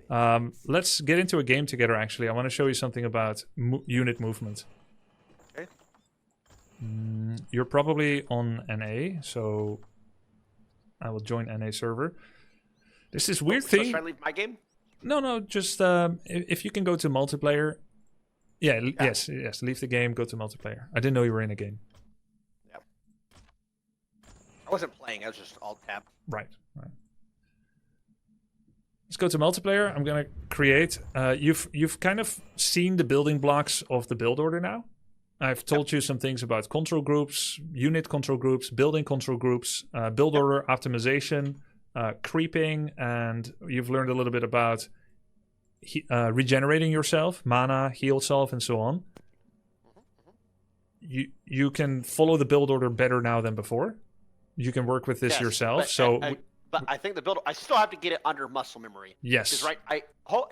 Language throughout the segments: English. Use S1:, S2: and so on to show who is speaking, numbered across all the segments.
S1: Let's get into a game together, actually. I want to show you something about unit movement.
S2: Okay.
S1: You're probably on NA, so I will join NA server. This is weird thing.
S2: So should I leave my game?
S1: No, just if you can go to multiplayer. Yeah, yes, leave the game, go to multiplayer. I didn't know you were in a game.
S2: Yeah. I wasn't playing, I was just alt-tab.
S1: Right. Let's go to multiplayer. I'm gonna create. You've kind of seen the building blocks of the build order now. I've told you some things about control groups, unit control groups, building control groups, build order optimization, creeping, and you've learned a little bit about regenerating yourself, mana, heal self, and so on. You can follow the build order better now than before. You can work with this yourself.
S2: But I think the build, I still have to get it under muscle memory.
S1: Yes.
S2: Right.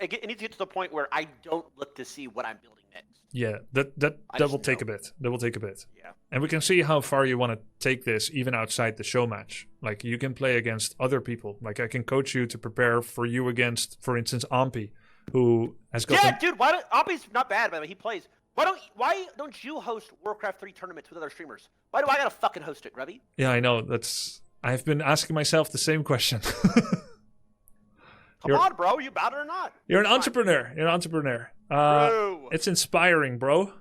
S2: It needs to get to the point where I don't look to see what I'm building next.
S1: Yeah, that will take a bit. That will take a bit.
S2: Yeah.
S1: And we can see how far you want to take this, even outside the show match. Like, you can play against other people. Like, I can coach you to prepare for you against, for instance, Ampi, who has got.
S2: Yeah, dude. Ampi's not bad, by the way. He plays. Why don't you host Warcraft 3 tournaments with other streamers? Why do I gotta fucking host it, Grubby?
S1: Yeah, I know. I've been asking myself the same question.
S2: Come on, bro. You about it or not?
S1: You're an entrepreneur. You're an entrepreneur. It's inspiring, bro.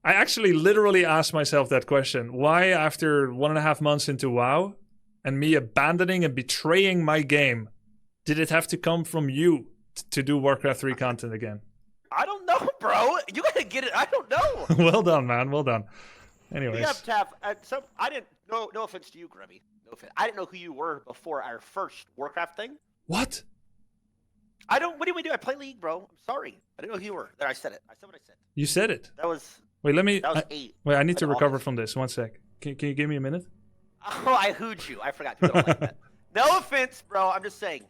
S1: I actually literally asked myself that question. Why, after 1.5 months into WoW, and me abandoning and betraying my game, did it have to come from you to do Warcraft 3 content again?
S2: I don't know, bro. You gotta get it. I don't know.
S1: Well done, man. Well done. Anyways.
S2: We have to have I didn't. No offense to you, Grubby. No offense. I didn't know who you were before our first Warcraft thing.
S1: What?
S2: What do we do? I play League, bro. I'm sorry. I didn't know who you were. There, I said it. I said what I said.
S1: You said it.
S2: That was.
S1: Wait, let me.
S2: That was 8.
S1: Wait, I need to recover
S2: August.
S1: from this. 1 sec. Can you give me a minute?
S2: Oh, I hooed you. I forgot. People don't like that. No offense, bro. I'm just saying.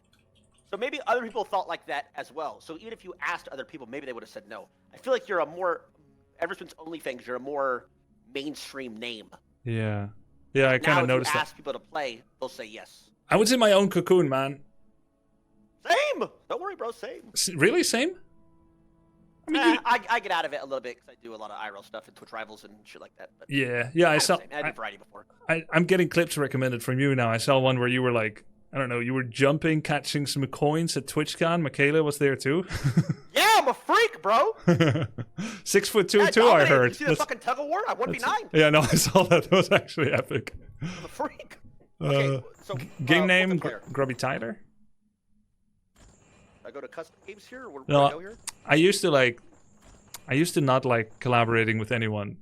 S2: So maybe other people thought like that as well. So even if you asked other people, maybe they would have said no. I feel like you're a more, ever since OnlyFans, you're a more mainstream name.
S1: Yeah. Yeah, I kind of noticed that.
S2: Now if you ask people to play, they'll say yes.
S1: I was in my own cocoon, man.
S2: Same. Don't worry, bro. Same.
S1: Really? Same? I mean,
S2: I get out of it a little bit because I do a lot of IRL stuff and Twitch Rivals and shit like that. But
S1: yeah, I saw.
S2: I did variety before.
S1: I'm getting clips recommended from you now. I saw one where you were like, I don't know, you were jumping, catching some coins at TwitchCon. Michaela was there too.
S2: Yeah, I'm a freak, bro.
S1: 6'2" too, I heard.
S2: You see the fucking tug of war? I 1v9.
S1: Yeah, no, I saw that. That was actually epic.
S2: I'm a freak. Okay, so
S1: game name Grubby Tyler.
S2: I go to custom games here. Or
S1: no,
S2: I go here?
S1: I used to not like collaborating with anyone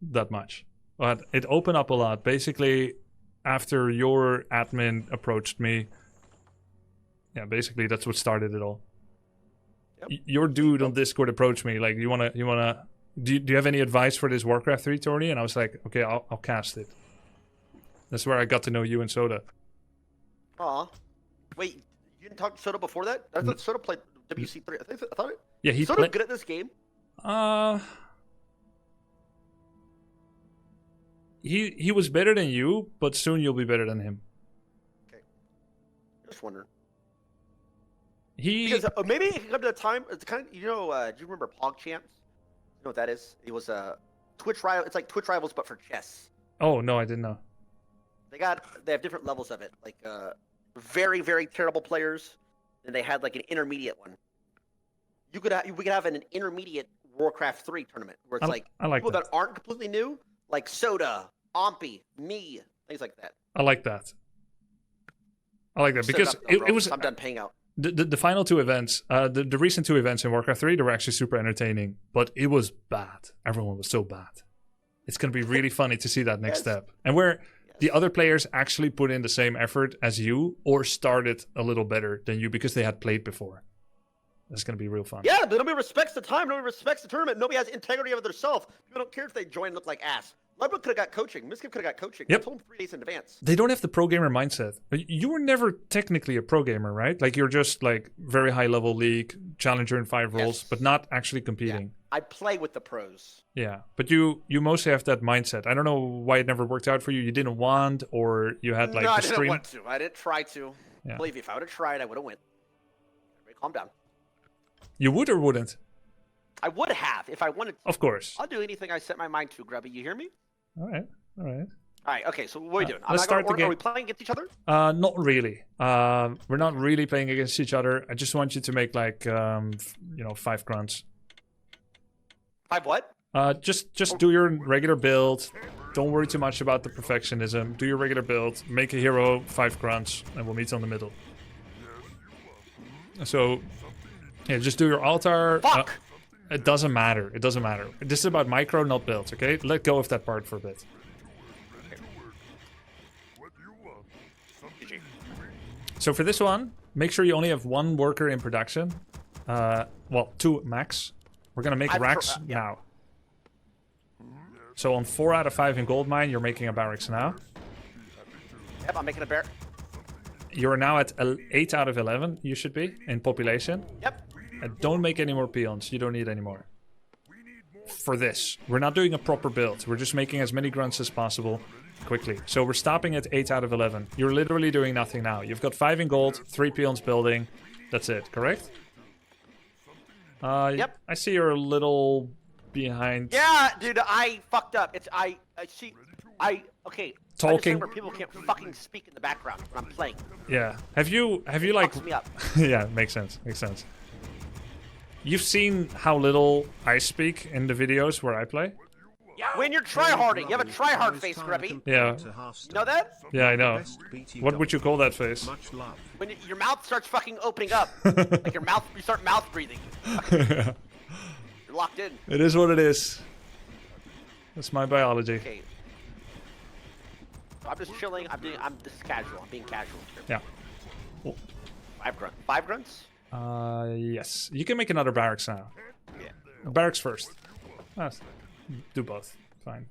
S1: that much, but it opened up a lot. Basically, after your admin approached me, yeah, basically that's what started it all. Yep. Your dude on Discord approached me like, you wanna do you have any advice for this Warcraft 3 tourney? And I was like, okay, I'll cast it. That's where I got to know you and Soda.
S2: Aw, wait, you didn't talk to Soda before that? I thought Soda played WC3. I thought it.
S1: Yeah, he's
S2: Soda good at this game.
S1: He was better than you, but soon you'll be better than him.
S2: Okay. Just wondering.
S1: Because
S2: maybe it could come to a time. It's kind of, do you remember PogChamps? You know what that is? It was a Twitch rival. It's like Twitch Rivals, but for chess.
S1: Oh no, I didn't know.
S2: They have different levels of it. Like very, very terrible players, and they had like an intermediate one. We could have an intermediate Warcraft 3 tournament where it's like people that aren't completely new, like Soda, Ampi, me, things like that.
S1: I like that because it was.
S2: I'm done paying out.
S1: The final 2 events, the recent 2 events in Warcraft 3, they were actually super entertaining, but it was bad. Everyone was so bad. It's going to be really funny to see that next step. And where the other players actually put in the same effort as you or started a little better than you because they had played before. That's going to be real fun.
S2: Yeah, but nobody respects the time. Nobody respects the tournament. Nobody has integrity of themselves. People don't care if they join and look like ass. Ludwig could have got coaching. Miskiv could have got coaching.
S1: Yep.
S2: I told him 3 days in advance.
S1: They don't have the pro gamer mindset. You were never technically a pro gamer, right? Like, you're just like very high level league, challenger in 5 roles, but not actually competing.
S2: Yeah. I play with the pros.
S1: Yeah, but you mostly have that mindset. I don't know why it never worked out for you. You didn't want, or you had like
S2: no,
S1: the
S2: I
S1: stream.
S2: didn't want to. I didn't try to.
S1: Yeah.
S2: Believe me, if I would have tried, I would have went. calm down.
S1: You would or wouldn't?
S2: I would have if I wanted to.
S1: Of course.
S2: I'll do anything I set my mind to, Grubby. You hear me?
S1: All right. All right.
S2: All right. Okay. So what are we doing?
S1: Let's start the game.
S2: Are we playing against each other?
S1: Not really. We're not really playing against each other. I just want you to make like, 5 grunts.
S2: 5 what?
S1: Just do your regular build. Don't worry too much about the perfectionism. Do your regular build. Make a hero, 5 grunts, and we'll meet on the middle. So, yeah, just do your altar.
S2: Fuck!
S1: It doesn't matter. It doesn't matter. This is about micro, not builds, okay? Let go of that part for a bit. So for this one, make sure you only have 1 worker in production. Well, 2 max. We're gonna make racks now. So on 4 out of 5 in gold mine, you're making a barracks now.
S2: Yep, I'm making a bear.
S1: You're now at 8 out of 11, you should be, in population.
S2: Yep.
S1: And don't make any more peons, you don't need any more. For this, we're not doing a proper build. We're just making as many grunts as possible quickly. So we're stopping at 8 out of 11. You're literally doing nothing now. You've got 5 in gold, 3 peons building. That's it, correct?
S2: Yep.
S1: I see you're a little behind.
S2: Yeah, dude, I fucked up. Okay.
S1: Talking.
S2: Where people can't fucking speak in the background when I'm playing.
S1: Yeah. Have you like?
S2: Fucks me up.
S1: Yeah, makes sense. Makes sense. You've seen how little I speak in the videos where I play?
S2: When you're tryharding, you have a tryhard face, Grubby.
S1: Yeah.
S2: You know that?
S1: Yeah, I know. What would you call that face?
S2: When your mouth starts fucking opening up. Like you start mouth breathing. You're locked in.
S1: It is what it is. That's my biology.
S2: Okay. So I'm just chilling. I'm just casual. I'm being casual.
S1: Yeah. Cool.
S2: 5 grunts. 5 grunts?
S1: Yes. You can make another barracks now.
S2: Yeah.
S1: Barracks first. Do both. Fine.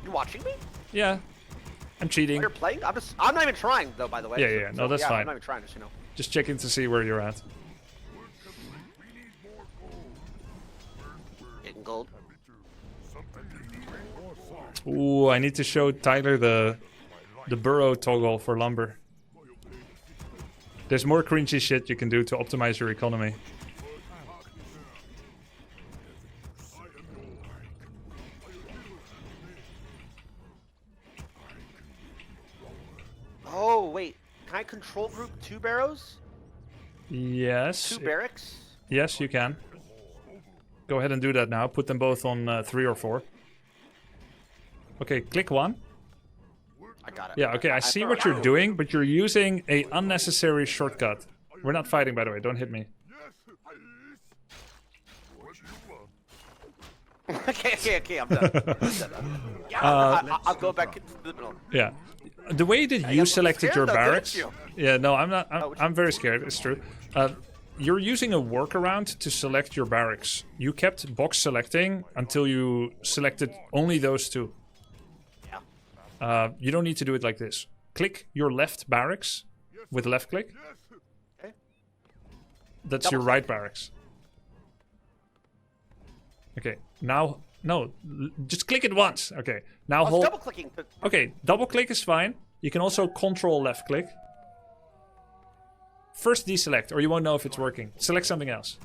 S2: You watching me?
S1: Yeah. I'm cheating.
S2: While you're playing? I'm not even trying though, by the way.
S1: Yeah. No, that's fine.
S2: I'm not even trying, just you know.
S1: Just checking to see where you're at.
S2: Getting gold.
S1: Ooh, I need to show Tyler the burrow toggle for lumber. There's more cringy shit you can do to optimize your economy.
S2: Oh, wait. Can I control group 2 barrows?
S1: Yes.
S2: 2 barracks?
S1: Yes, you can. Go ahead and do that now. Put them both on 3 or 4. Okay, click 1.
S2: I got it.
S1: Yeah, okay, I see what you're doing, but you're using a unnecessary shortcut. We're not fighting, by the way. Don't hit me.
S2: Okay, I'm done. I'll go back to the middle.
S1: Yeah. The way that you selected your barracks...
S2: You?
S1: Yeah, no, I'm not. I'm very scared. It's true. You're using a workaround to select your barracks. You kept box selecting until you selected only those 2.
S2: Yeah.
S1: You don't need to do it like this. Click your left barracks with left click.
S2: Okay.
S1: That's your right barracks. Okay, now... No, just click it once. Okay, now hold...
S2: double clicking.
S1: Okay, double click is fine. You can also control left click. First deselect, or you won't know if it's working. Select something else.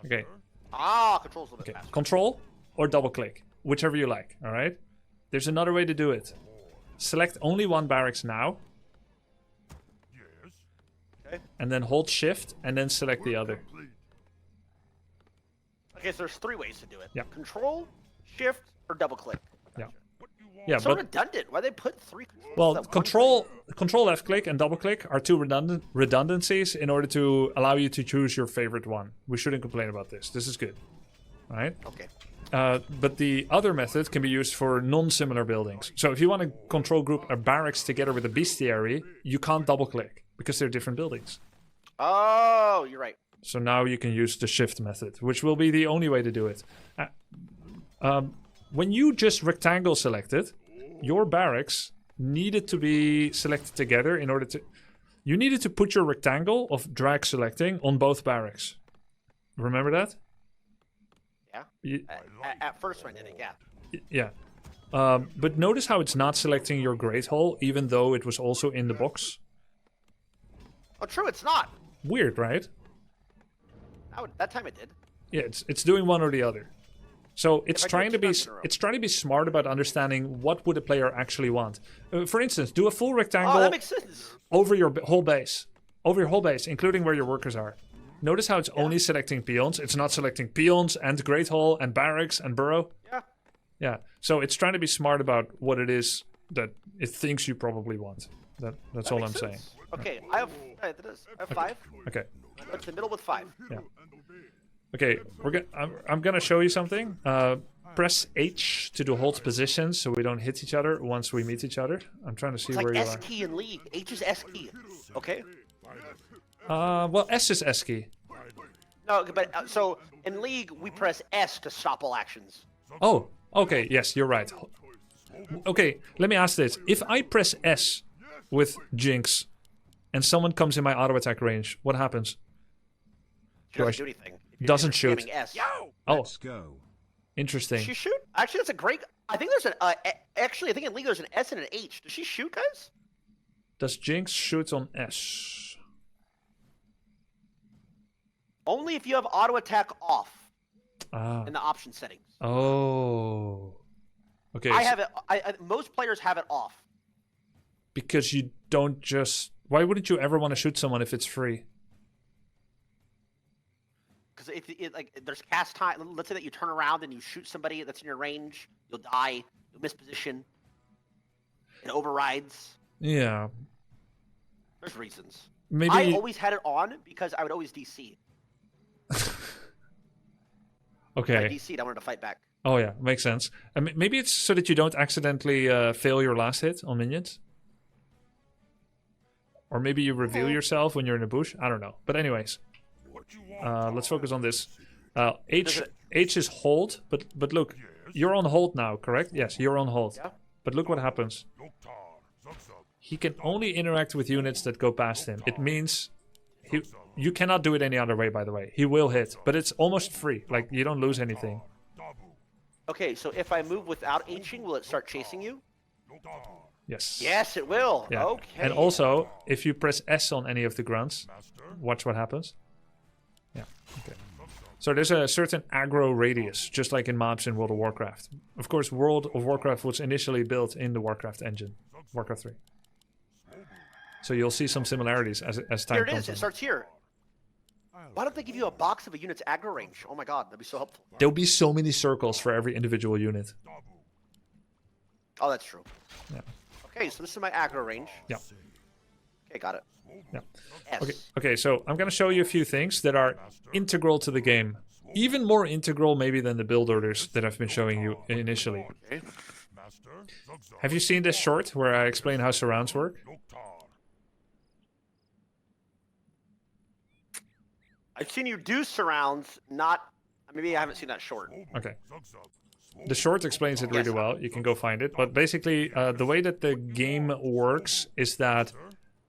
S1: Okay.
S2: Control's a little bit faster.
S1: Control or double click, whichever you like, alright? There's another way to do it. Select only 1 barracks now.
S2: Okay.
S1: And then hold shift and then select the other.
S2: Okay, so there's 3 ways to do it.
S1: Yeah.
S2: Control, shift, or double click.
S1: Yeah. Yeah,
S2: So
S1: but
S2: redundant. Why they put 3 controls?
S1: well, control left click and double click are 2 redundancies in order to allow you to choose your favorite one. We shouldn't complain about this. This is good. All right?
S2: Okay.
S1: But the other method can be used for non-similar buildings. So if you want to control group a barracks together with a bestiary, you can't double click because they're different buildings.
S2: Oh, you're right.
S1: So now you can use the shift method, which will be the only way to do it. When you just rectangle selected, your barracks needed to be selected together in order to... You needed to put your rectangle of drag selecting on both barracks. Remember that?
S2: Yeah. At first when I did it, yeah.
S1: Yeah. But notice how it's not selecting your great hole, even though it was also in the box.
S2: Oh, true, it's not.
S1: Weird, right?
S2: That time it did.
S1: Yeah, it's doing one or the other. So it's
S2: If I do it
S1: trying to
S2: 2
S1: be
S2: times in a row.
S1: it's trying to be smart about understanding what would a player actually want. For instance, do a full
S2: Oh,
S1: rectangle
S2: that makes sense.
S1: over your whole base, including where your workers are. Notice how it's only selecting peons. It's not selecting peons and Great Hall and barracks and burrow.
S2: Yeah.
S1: Yeah. So it's trying to be smart about what it is that it thinks you probably want. That's
S2: That
S1: all
S2: makes
S1: I'm saying.
S2: sense. Okay, I have 5.
S1: Okay.
S2: Go to the middle with 5.
S1: Yeah. Okay. I'm gonna show you something. Press H to do hold positions so we don't hit each other once we meet each other. I'm trying to see
S2: It's
S1: where
S2: like
S1: you
S2: S
S1: are.
S2: key in League. H is S key. Okay.
S1: Well, S is S key.
S2: No, but so in League we press S to stop all actions.
S1: Oh, okay. Yes, you're right. Okay, let me ask this. If I press S with Jinx and someone comes in my auto attack range, what happens?
S2: She doesn't do anything. If you're
S1: Doesn't
S2: just
S1: shoot.
S2: spamming S.
S1: Oh,
S3: Let's go.
S1: interesting.
S2: Does she shoot? Actually, that's a great. I think there's an. Actually, I think in League there's an S and an H. Does she shoot, guys?
S1: Does Jinx shoot on S?
S2: Only if you have auto attack off
S1: Ah.
S2: in the option settings.
S1: Oh. Okay.
S2: I have it. Most players have it off.
S1: Because you don't just. Why wouldn't you ever want to shoot someone if it's free?
S2: Because if like there's cast time. Let's say that you turn around and you shoot somebody that's in your range, you'll die. You'll miss position. It overrides.
S1: Yeah.
S2: There's reasons.
S1: Maybe.
S2: I always had it on because I would always DC.
S1: Okay.
S2: I DC'd. I wanted to fight back.
S1: Oh yeah, makes sense. Maybe it's so that you don't accidentally fail your last hit on minions. Or maybe you reveal yourself when you're in a bush. I don't know. But anyways, let's focus on this. H is hold, but look, you're on hold now, correct? Yes, you're on hold.
S2: Yeah.
S1: But look what happens. He can only interact with units that go past him. It means you cannot do it any other way, by the way. He will hit, but it's almost free. Like, you don't lose anything.
S2: Okay, so if I move without Hing, will it start chasing you?
S1: Yes.
S2: Yes, it will.
S1: Yeah.
S2: Okay.
S1: And also, if you press S on any of the grunts, watch what happens. Yeah, okay. So there's a certain aggro radius, just like in mobs in World of Warcraft. Of course, World of Warcraft was initially built in the Warcraft engine, Warcraft 3. So you'll see some similarities as time
S2: Here it
S1: comes
S2: is. It
S1: on.
S2: starts here. Why don't they give you a box of a unit's aggro range? Oh my god, that'd be so helpful.
S1: There'll be so many circles for every individual unit.
S2: Oh, that's true.
S1: Yeah.
S2: Okay, so this is my aggro range.
S1: Yeah.
S2: Okay, got it.
S1: Yeah.
S2: S.
S1: Okay, so I'm going to show you a few things that are integral to the game. Even more integral maybe than the build orders that I've been showing you initially.
S2: Okay.
S1: Have you seen this short where I explain how surrounds work?
S2: I've seen you do surrounds, not... Maybe I haven't seen that short.
S1: Okay. The short explains it really well. You can go find it. But basically, the way that the game works is that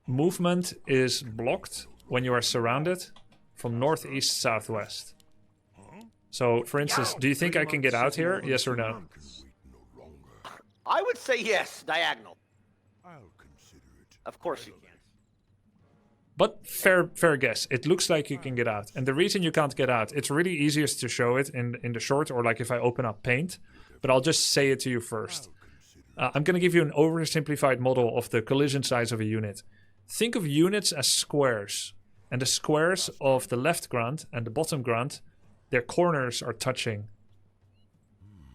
S1: movement is blocked when you are surrounded from northeast, southwest. So, for instance, do you think I can get out here? Yes or no?
S2: I would say yes, diagonal. Of course you can.
S1: But fair guess. It looks like you can get out. And the reason you can't get out, it's really easiest to show it in the short or like if I open up Paint. But I'll just say it to you first. I'm going to give you an oversimplified model of the collision size of a unit. Think of units as squares. And the squares of the left grunt and the bottom grunt, their corners are touching.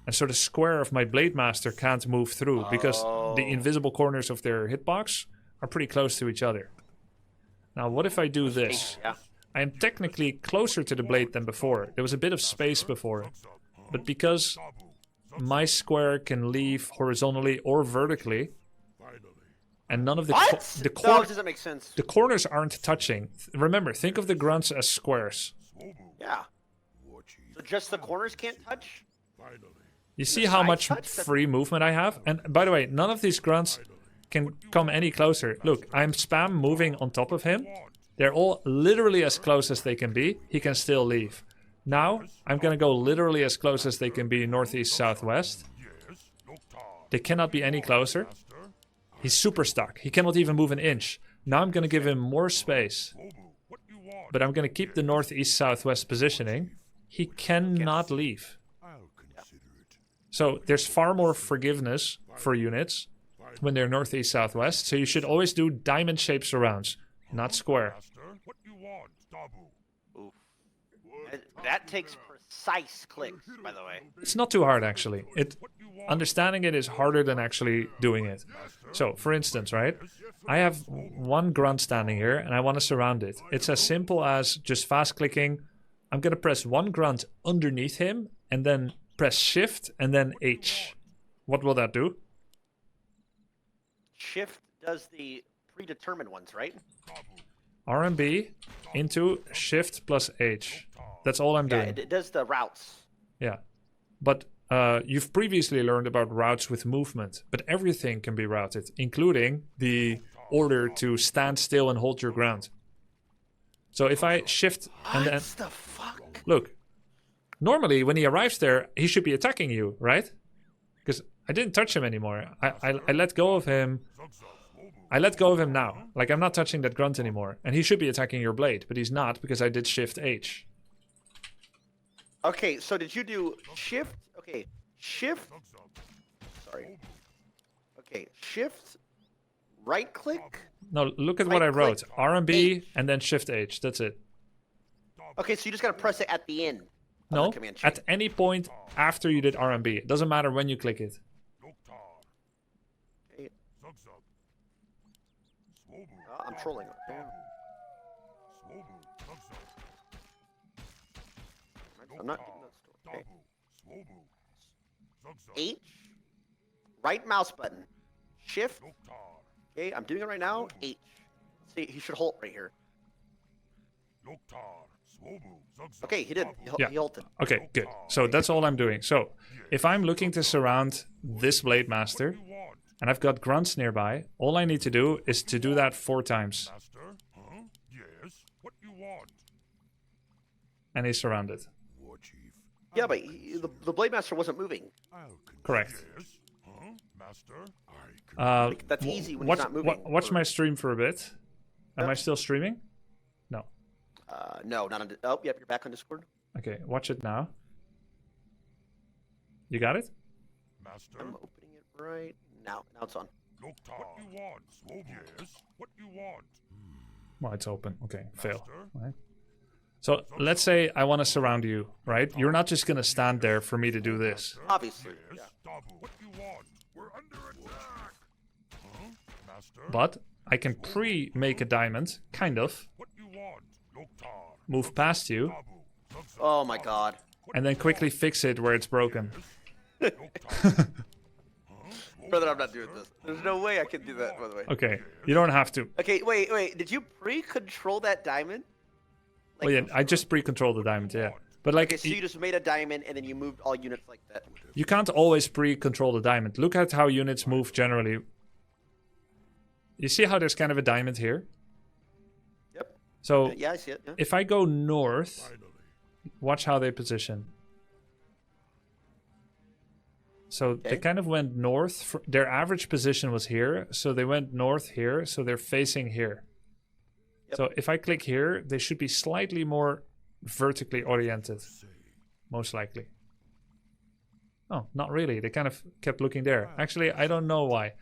S1: And so the square of my Blade Master can't move through because the invisible corners of their hitbox are pretty close to each other. Now, what if I do this?
S2: Yeah.
S1: I am technically closer to the blade than before. There was a bit of space before. But because my square can leave horizontally or vertically, and none of the
S2: What?
S1: the
S2: No, it doesn't make sense.
S1: the corners aren't touching. Remember, think of the grunts as squares.
S2: Yeah. So just the corners can't touch?
S1: You see
S2: The
S1: how
S2: sides
S1: much
S2: touch?
S1: free movement I have? And by the way, none of these grunts can come any closer. Look, I'm spam moving on top of him. They're all literally as close as they can be. He can still leave. Now, I'm gonna go literally as close as they can be northeast, southwest. They cannot be any closer. He's super stuck. He cannot even move an inch. Now I'm gonna give him more space. but I'm going to keep the northeast-southwest positioning. He cannot leave. So there's far more forgiveness for units when they're northeast-southwest, so you should always do diamond-shaped surrounds, not square.
S2: Oof. That takes precise clicks, by the way.
S1: It's not too hard, actually. Understanding it is harder than actually doing it. So, for instance, right? I have one grunt standing here, and I want to surround it. It's as simple as just fast-clicking. I'm going to press one grunt underneath him, and then press Shift, and then H. What will that do?
S2: Shift does the predetermined ones, right?
S1: RMB into Shift plus H. That's all I'm doing.
S2: Yeah, it does the routes.
S1: Yeah. But you've previously learned about routes with movement, but everything can be routed, including the order to stand still and hold your ground. So if I shift and then...
S2: What the fuck?
S1: Look, normally when he arrives there, he should be attacking you, right? Because I didn't touch him anymore. I let go of him. I let go of him now. Like, I'm not touching that grunt anymore. And he should be attacking your blade, but he's not because I did Shift H.
S2: Okay, so did you do Shift? Okay, Shift. Sorry. Okay, Shift. Right click.
S1: No, look at what I wrote. RMB and then Shift H. That's it.
S2: Okay, so you just gotta press it at the end.
S1: No, at any point after you did RMB. It doesn't matter when you click it.
S2: Okay. I'm trolling. I'm not getting that story. Okay. H. Right mouse button. Shift. Okay, I'm doing it right now. H. See, he should hold right here. Okay, he did. He halted.
S1: Okay, good. So that's all I'm doing. So if I'm looking to surround this Blade Master, and I've got grunts nearby, all I need to do is to do that 4 times. And he's surrounded.
S2: Yeah, but the Blade Master wasn't moving.
S1: Correct.
S2: That's easy when he's not moving.
S1: Watch my stream for a bit. Am I still streaming? No.
S2: No, not on. Oh, yep, you're back on Discord.
S1: Okay, watch it now. You got it?
S2: I'm opening it right now. Now it's on.
S1: Well, it's open. Okay, fail. Right. So let's say I want to surround you, right? You're not just going to stand there for me to do this.
S2: Obviously. Yeah.
S1: But I can pre-make a diamond, kind of. Move past you.
S2: Oh my god.
S1: And then quickly fix it where it's broken.
S2: Brother, I'm not doing this. There's no way I can do that, by the way.
S1: Okay, you don't have to.
S2: Okay, wait. Did you pre-control that diamond?
S1: Like, well, yeah, I just pre-controlled the diamond, yeah. But like,
S2: okay, so you just made a diamond and then you moved all units like that.
S1: You can't always pre-control the diamond. Look at how units move generally. You see how there's kind of a diamond here?
S2: Yep.
S1: So
S2: yeah, I see it. Yeah.
S1: If I go north, watch how they position. So they kind of went north. Their average position was here, so they went north here, so they're facing here. Yep. So if I click here, they should be slightly more vertically oriented, most likely. Oh, not really. They kind of kept looking there. Actually, I don't know why.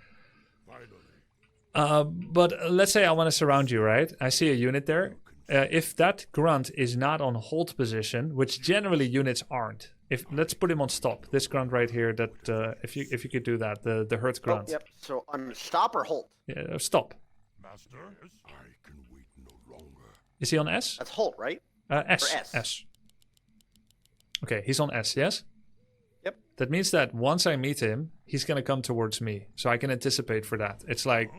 S1: But let's say I want to surround you, right? I see a unit there. If that grunt is not on hold position, which generally units aren't. Let's put him on stop. This grunt right here. That if you could do that, the hurt grunt.
S2: Oh, yep. So on stop or hold?
S1: Yeah, stop.
S3: Master, I can wait no longer.
S1: Is he on S?
S2: That's hold, right?
S1: S.
S2: Or S.
S1: S. Okay, he's on S. Yes.
S2: Yep.
S1: That means that once I meet him, he's gonna come towards me, so I can anticipate for that. It's like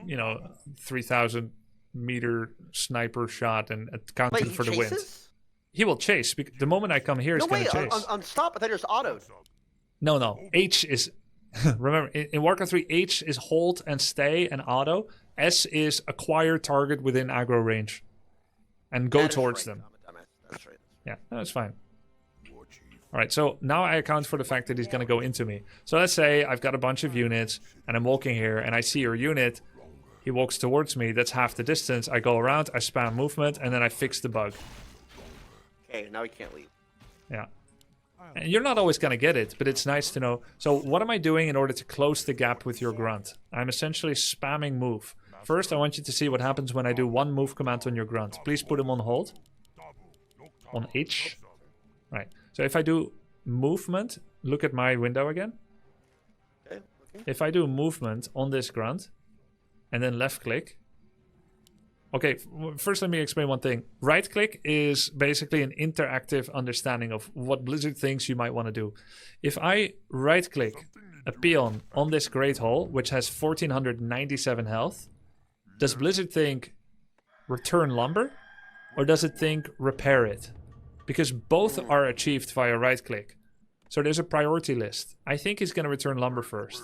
S1: 3,000 meter sniper shot and counting for the wind. He will chase. The moment I come here, he's gonna chase.
S2: On stop, I thought it was autoed.
S1: No. H is remember in Warcraft 3, H is hold and stay and auto. S is acquire target within aggro range, and go towards them.
S2: That's right.
S1: Yeah, that's fine. All right, so now I account for the fact that he's going to go into me. So let's say I've got a bunch of units, and I'm walking here, and I see your unit. He walks towards me. That's half the distance. I go around. I spam movement, and then I fix the bug.
S2: Okay, now he can't leave.
S1: Yeah. And you're not always going to get it, but it's nice to know. So what am I doing in order to close the gap with your grunt? I'm essentially spamming move. First, I want you to see what happens when I do one move command on your grunt. Please put him on hold. On H. Right. So if I do movement, look at my window again.
S2: Okay.
S1: If I do movement on this grunt, and then left click. Okay, first let me explain one thing. Right click is basically an interactive understanding of what Blizzard thinks you might want to do. If I right click a peon on this Great Hall, which has 1497 health, does Blizzard think return lumber? Or does it think repair it? Because both are achieved via right click. So there's a priority list. I think he's going to return lumber first.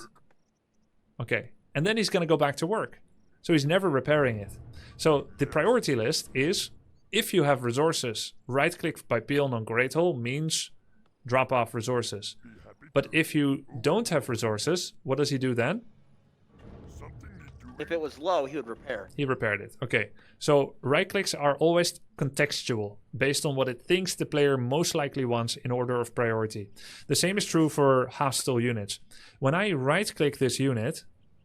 S1: Okay, and then he's going to go back to work. So he's never repairing it. So the priority list is, if you have resources, right click by peon on Great Hall means drop off resources. But if you don't have resources, what does he do then?
S2: If it was low, he would repair.
S1: He repaired it. Okay. So right clicks are always contextual, based on what it thinks the player most likely wants in order of priority. The same is true for hostile units. When I right click this unit,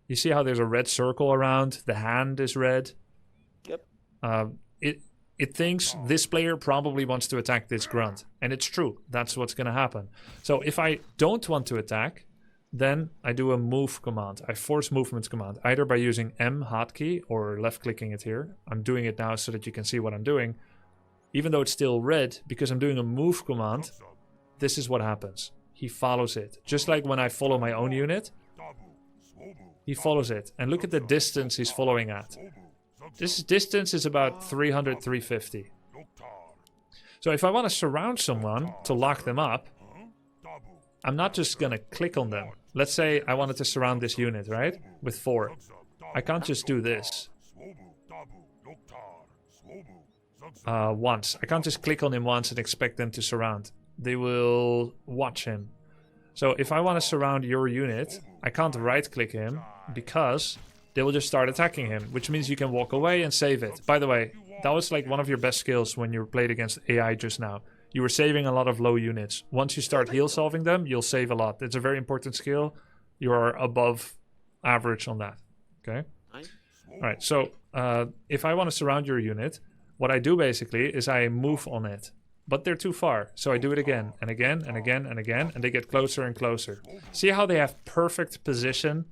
S1: you see how there's a red circle around, the hand is red.
S2: Yep.
S1: It thinks this player probably wants to attack this grunt. And it's true. That's what's going to happen. So if I don't want to attack, then I do a move command. I force movement command, either by using M hotkey or left clicking it here. I'm doing it now so that you can see what I'm doing. Even though it's still red, because I'm doing a move command, this is what happens. He follows it. Just like when I follow my own unit, he follows it. And look at the distance he's following at. This distance is about 300, 350. So if I want to surround someone to lock them up, I'm not just going to click on them. Let's say I wanted to surround this unit, right? With 4. I can't just do this. Once. I can't just click on him once and expect them to surround. They will watch him. So if I want to surround your unit, I can't right click him because they will just start attacking him, which means you can walk away and save it. By the way, that was like one of your best skills when you played against AI just now. You were saving a lot of low units. Once you start heal solving them, you'll save a lot. It's a very important skill. You are above average on that. Okay? All right, so if I want to surround your unit, what I do basically is I move on it. But they're too far, so I do it again and again and again and again, and they get closer and closer. See how they have perfect position?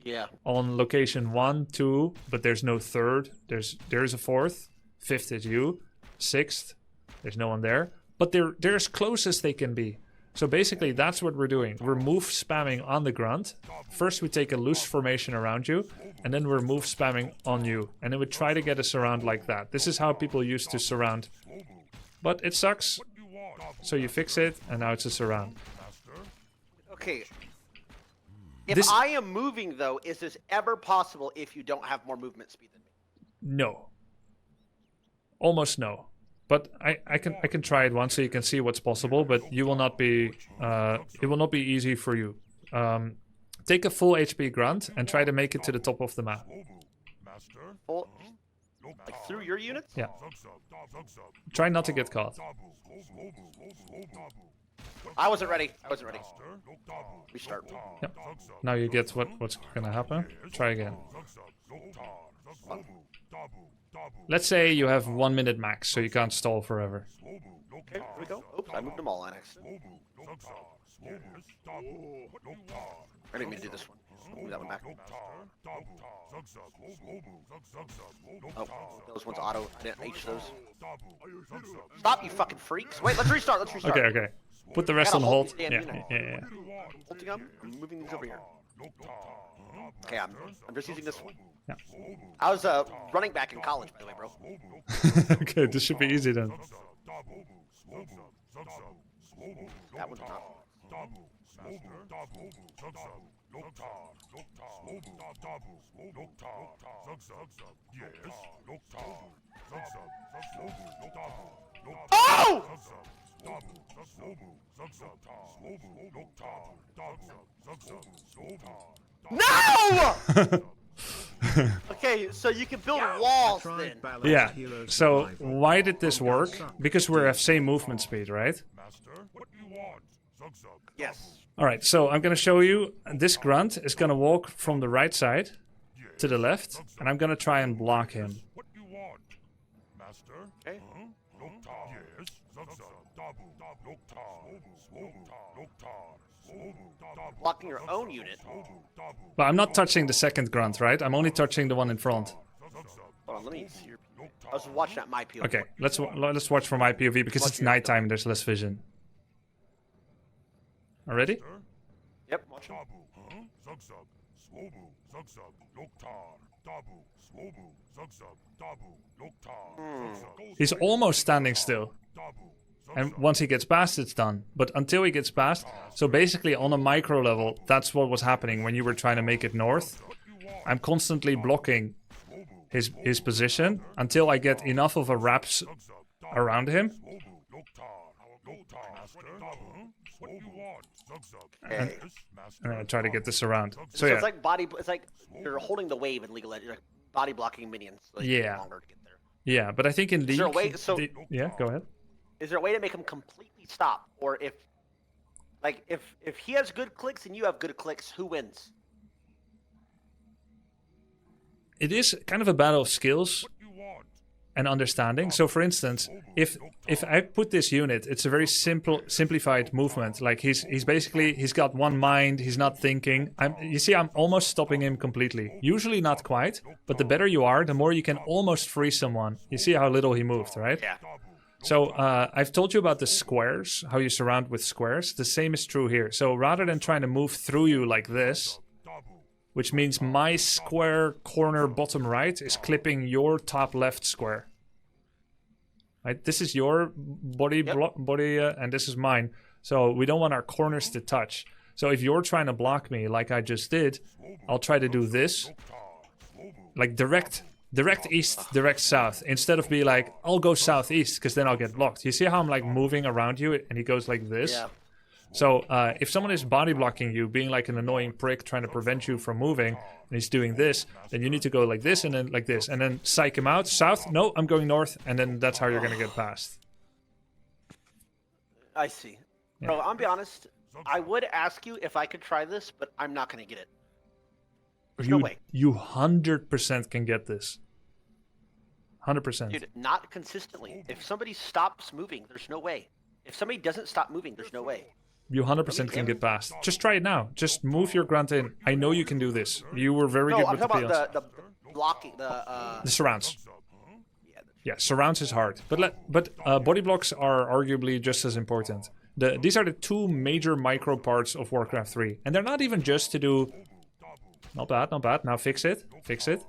S2: Yeah.
S1: On location 1, 2, but there's no third. There's a 4th. 5th is you. 6th, there's no one there. But they're as close as they can be. So basically, that's what we're doing. We're move spamming on the grunt. First, we take a loose formation around you, and then we're move spamming on you. And then we try to get a surround like that. This is how people used to surround. But it sucks. So you fix it, and now it's a surround.
S2: Okay. If I am moving, though, is this ever possible if you don't have more movement speed than me?
S1: No. Almost no. But I can try it once so you can see what's possible, but you will not be it will not be easy for you. Take a full HP grunt and try to make it to the top of the map.
S2: Full, like through your units?
S1: Yeah. Try not to get caught.
S2: I wasn't ready. Restart.
S1: Yep. Now you get what's gonna happen. Try again. Let's say you have 1 minute max, so you can't stall forever.
S2: Okay, here we go. Oops, I moved them all on accident. I didn't mean to do this one. Move that one back. Oh, those ones auto. I didn't H those. Stop, you fucking freaks. Wait, let's restart.
S1: Okay. Put the rest on hold. Yeah.
S2: Holding them. I'm moving these over here. Okay, I'm just using this one.
S1: Yeah.
S2: I was running back in college, by the way, bro.
S1: Okay, this should be easy then.
S2: That one's not. Oh! No! Okay, so you can build walls then.
S1: Yeah. So why did this work? Because we have same movement speed, right?
S3: Master, what do you want? Zug zug.
S2: Yes.
S1: All right. So I'm gonna show you. This grunt is gonna walk from the right side to the left, and I'm gonna try and block him.
S3: What do you want? Master?
S2: Okay.
S3: Loktar. Yes. Zug zug. Dabu. Loktar. Loktar.
S2: Blocking your own unit.
S1: But I'm not touching the second grunt, right? I'm only touching the one in front.
S2: Hold on, let me see your POV. I was watching at my POV.
S1: Okay. Let's watch from my POV because it's nighttime and there's less vision. Already?
S2: Yep, watch him.
S3: Zug zug. Swobu. Zug zug. Loktar. Dabu. Swobu. Zug zug. Dabu. Loktar.
S1: He's almost standing still. And once he gets past, it's done. But until he gets past, so basically on a micro level, that's what was happening when you were trying to make it north. I'm constantly blocking his position until I get enough of a wraps around him. And I try to get this around. So
S2: It's
S1: yeah,
S2: like it's like you're holding the wave in League of Legends. You're like body blocking minions. So it
S1: Yeah.
S2: takes longer to get there.
S1: yeah. But I think in League,
S2: there a way- so-
S1: yeah, go ahead.
S2: Is there a way to make him completely stop? Or if he has good clicks and you have good clicks, who wins?
S1: It is kind of a battle of skills and understanding. So for instance, if I put this unit, it's a very simplified movement. Like he's got one mind, he's not thinking. I'm almost stopping him completely. Usually not quite, but the better you are, the more you can almost free someone. You see how little he moved, right?
S2: Yeah.
S1: So I've told you about the squares, how you surround with squares. The same is true here. So rather than trying to move through you like this, which means my square corner bottom right is clipping your top left square. Right? This is your body, and this is mine. So we don't want our corners to touch. So if you're trying to block me like I just did, I'll try to do this. Like direct east, direct south. Instead of be like, I'll go southeast because then I'll get blocked. You see how I'm like moving around you and he goes like this?
S2: Yeah.
S1: So if someone is body blocking you, being like an annoying prick trying to prevent you from moving, and he's doing this, then you need to go like this and then like this. And then psych him out. South, no, I'm going north. And then that's how you're going to get past.
S2: I see. Bro, I'll be honest. I would ask you if I could try this, but I'm not going to get it. There's no way.
S1: You 100% can get this. 100%.
S2: Dude, not consistently. If somebody stops moving, there's no way. If somebody doesn't stop moving, there's no way.
S1: You 100% can get past. Just try it now. Just move your grunt in. I know you can do this. You were very good
S2: I'm
S1: with the
S2: talking
S1: peons.
S2: about the blocking, the
S1: surrounds.
S2: yeah,
S1: Yeah, surrounds is hard. But body blocks are arguably just as important. These are the two major micro parts of Warcraft 3. And they're not even just to do... Not bad, not bad. Now fix it. Fix it.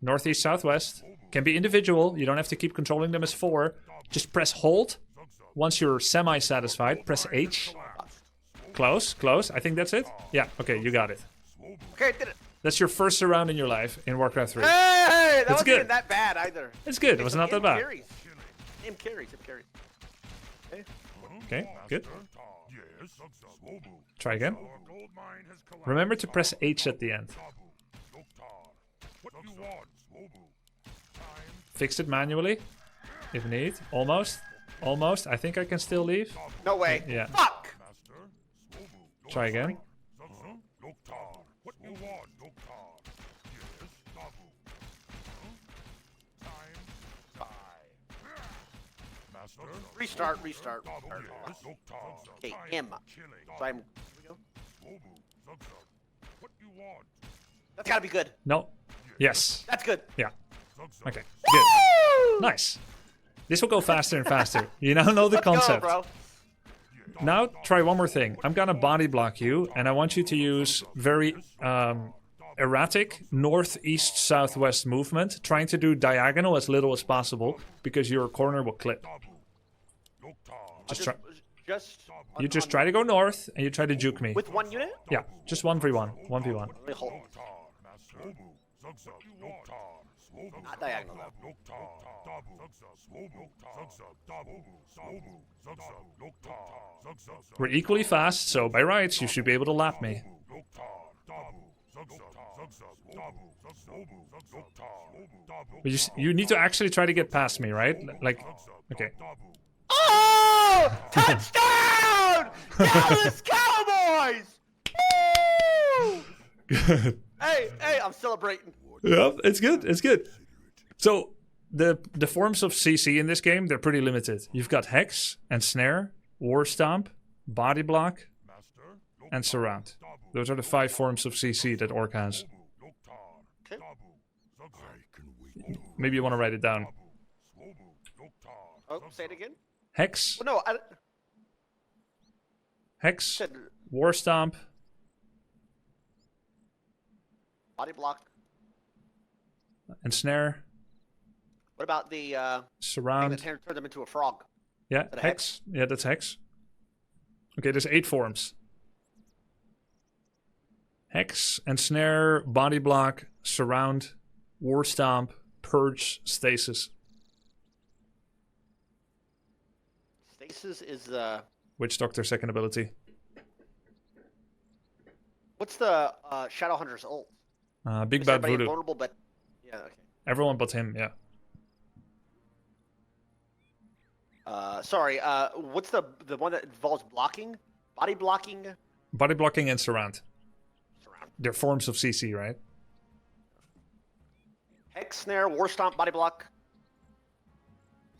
S1: Northeast, southwest. Can be individual. You don't have to keep controlling them as 4. Just press hold. Once you're semi-satisfied, press H. Close, close. I think that's it. Yeah, okay, you got it.
S2: Okay, I did it.
S1: That's your first surround in your life in Warcraft 3.
S2: Hey, that
S1: It's
S2: wasn't
S1: good.
S2: even that bad either.
S1: It's good. It was not that bad.
S2: Him carries. Okay.
S1: Okay, good. Try again. Remember to press H at the end. Fix it manually, if need. Almost. Almost. I think I can still leave.
S2: No way.
S1: Yeah.
S2: Fuck.
S1: Try again.
S2: Restart. Okay, him. So I'm. Here we go. That's gotta be good.
S1: No. Yes.
S2: That's good.
S1: Yeah. Okay. Good. Nice. This will go faster and faster. You now know the
S2: Let's go,
S1: concept.
S2: bro.
S1: Now try one more thing. I'm gonna body block you, and I want you to use very erratic northeast southwest movement, trying to do diagonal as little as possible because your corner will clip. Just try. You just try to go north, and you try to juke me.
S2: With one unit?
S1: Yeah, just 1v1. 1v1.
S2: Let me hold. Not diagonal though.
S1: We're equally fast, so by rights, you should be able to lap me. But you need to actually try to get past me, right? Like, okay.
S2: Oh! Touchdown! Dallas Cowboys! Woo!
S1: Good.
S2: Hey, I'm celebrating.
S1: Yeah, it's good. It's good. So the forms of CC in this game, they're pretty limited. You've got Hex and Snare, War Stomp, Body Block, and Surround. Those are the 5 forms of CC that Orc has.
S2: Okay.
S1: Maybe you want to write it down.
S2: Oh, say it again.
S1: Hex,
S2: Well, no, I
S1: Hex,
S2: said
S1: War Stomp,
S2: body block.
S1: and Snare,
S2: What about the thing
S1: Surround.
S2: that turned them into a frog?
S1: Yeah,
S2: that a
S1: Hex. Yeah, that's Hex. Okay, there's 8 forms. Hex and Snare, Body Block, Surround, War Stomp, Purge, Stasis.
S2: Stasis is
S1: Witch Doctor second ability.
S2: what's the Shadowhunter's ult?
S1: Big
S2: Is
S1: Bad
S2: everybody
S1: Voodoo.
S2: invulnerable, but yeah, okay.
S1: Everyone but him, yeah.
S2: Sorry. What's the one that involves blocking? Body blocking.
S1: Body Blocking and Surround.
S2: Surround.
S1: They're forms of CC, right?
S2: Hex, snare, war stomp, body block.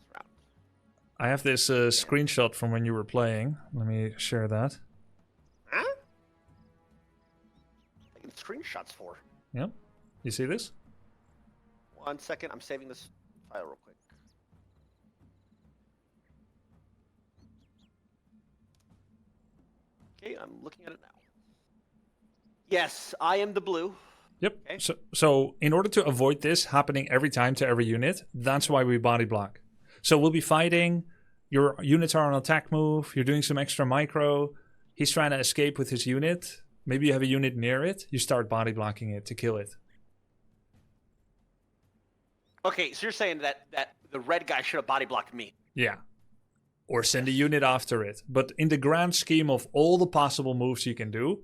S2: Surround.
S1: I have this screenshot from when you were playing. Let me share that.
S2: Huh? Taking screenshots for.
S1: Yep. You see this?
S2: 1 second. I'm saving this file real quick. Okay, I'm looking at it now. Yes, I am the blue.
S1: Yep.
S2: Okay.
S1: So in order to avoid this happening every time to every unit, that's why we body block. So we'll be fighting, your units are on attack move, you're doing some extra micro, he's trying to escape with his unit, maybe you have a unit near it, you start body blocking it to kill it.
S2: Okay, so you're saying that the red guy should have body blocked me.
S1: Yeah. Or send a unit after it. But in the grand scheme of all the possible moves you can do,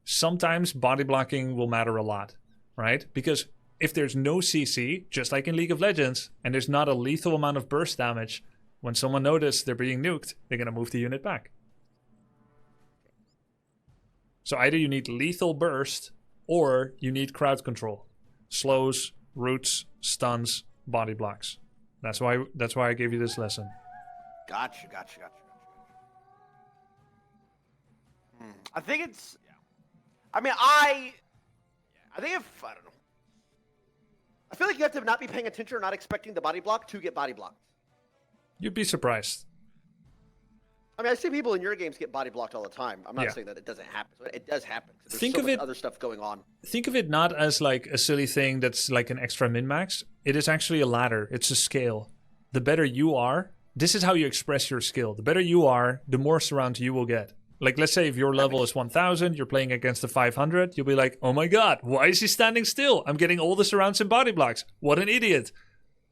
S1: sometimes body blocking will matter a lot, right? Because if there's no CC, just like in League of Legends, and there's not a lethal amount of burst damage, when someone notices they're being nuked, they're going to move the unit back. So either you need lethal burst, or you need crowd control. Slows, roots, stuns, body blocks. That's why I gave you this lesson.
S2: Gotcha. I think it's. Yeah. I mean, I think if I don't know. I feel like you have to not be paying attention or not expecting the body block to get body blocked.
S1: You'd be surprised.
S2: I mean, I see people in your games get body blocked all the time. I'm not
S1: Yeah.
S2: saying that it doesn't happen. But it does happen. There's
S1: Think
S2: so
S1: of
S2: much
S1: it-
S2: other stuff going on.
S1: Think of it not as like a silly thing that's like an extra min-max. It is actually a ladder. It's a scale. The better you are, this is how you express your skill. The better you are, the more surround you will get. Like, let's say if your level is 1000, you're playing against a 500, you'll be like, oh my god, why is he standing still? I'm getting all the surrounds and body blocks. What an idiot.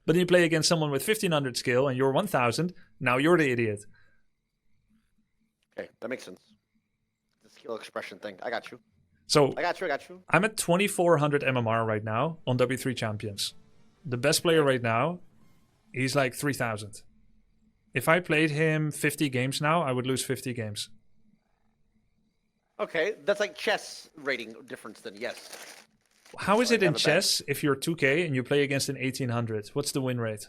S1: But then you play against someone with 1500 skill and you're 1000, now you're the idiot.
S2: Okay, that makes sense. The skill expression thing. I got you.
S1: So
S2: I got you.
S1: I'm at 2400 MMR right now on W3 Champions. The best player right now, he's like 3000. If I played him 50 games now, I would lose 50 games.
S2: Okay, that's like chess rating difference then, yes.
S1: How is
S2: So I
S1: it in
S2: have a bad-
S1: chess if you're 2K and you play against an 1800? What's the win rate?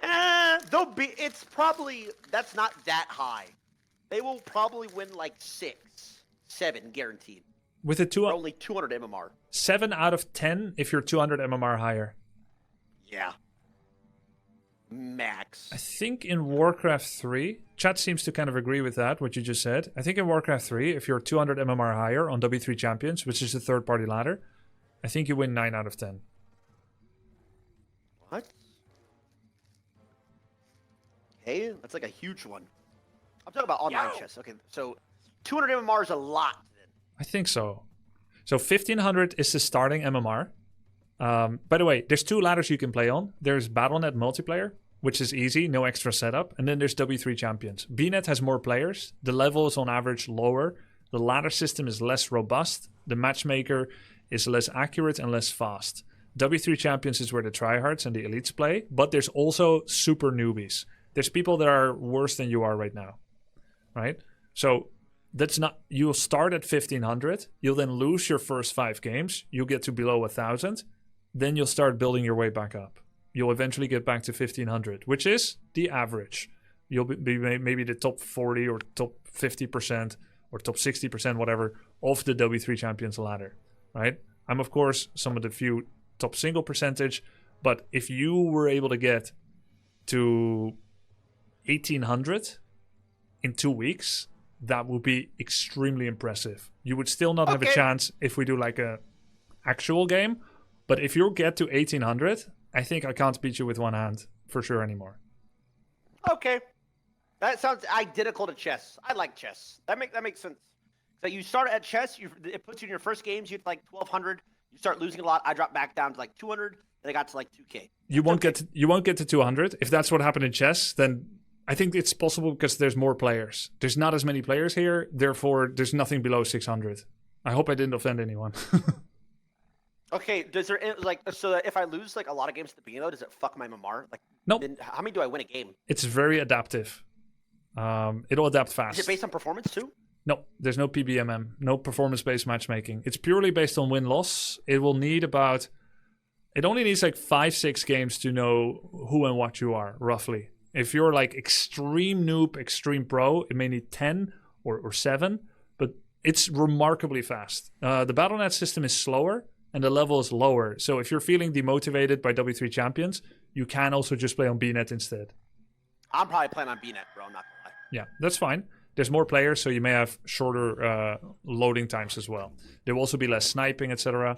S2: It's probably, that's not that high. They will probably win like 6, 7 guaranteed.
S1: With a
S2: For only 200 MMR.
S1: 7 out of 10 if you're 200 MMR higher.
S2: Yeah. Max.
S1: I think in Warcraft 3, chat seems to kind of agree with that, what you just said. I think in Warcraft 3, if you're 200 MMR higher on W3 Champions, which is the third-party ladder, I think you win 9 out of 10.
S2: What? Okay, that's like a huge one. I'm talking about online chess. Okay, so 200 MMR is a lot.
S1: I think so. So 1500 is the starting MMR. By the way, there's 2 ladders you can play on. There's Battle.net multiplayer, which is easy, no extra setup. And then there's W3 Champions. BNet has more players. The level is on average lower. The ladder system is less robust. The matchmaker is less accurate and less fast. W3 Champions is where the tryhards and the elites play, but there's also super newbies. There's people that are worse than you are right now, right? So that's not. You'll start at 1500. You'll then lose your first 5 games. You'll get to below 1000. Then you'll start building your way back up. You'll eventually get back to 1500, which is the average. You'll be maybe the top 40 or top 50% or top 60%, whatever, of the W3 Champions ladder, right? I'm, of course, some of the few top single percentage, but if you were able to get to 1800 in 2 weeks, that would be extremely impressive. You would still not have a chance if we do like a actual game, but if you get to 1800, I think I can't beat you with one hand for sure anymore.
S2: Okay. That sounds identical to chess. I like chess. That makes sense. So you start at chess, it puts you in your first games, you hit like 1200, you start losing a lot. I dropped back down to like 200, then I got to like 2K.
S1: You won't get to 200. If that's what happened in chess, then I think it's possible because there's more players. There's not as many players here, therefore there's nothing below 600. I hope I didn't offend anyone.
S2: Okay, does there like so if I lose like a lot of games at the beginning though, does it fuck my MMR? Like
S1: nope.
S2: Then how many do I win a game?
S1: It's very adaptive. It'll adapt fast.
S2: Is it based on performance too?
S1: No, there's no PBMM, no performance-based matchmaking. It's purely based on win-loss. It only needs like 5-6 games to know who and what you are, roughly. If you're like extreme noob, extreme pro, it may need 10 or 7, but it's remarkably fast. The BattleNet system is slower and the level is lower. So if you're feeling demotivated by W3 Champions, you can also just play on BNet instead.
S2: I'm probably playing on BNet, bro. I'm not gonna lie.
S1: Yeah, that's fine. There's more players, so you may have shorter loading times as well. There will also be less sniping, etc.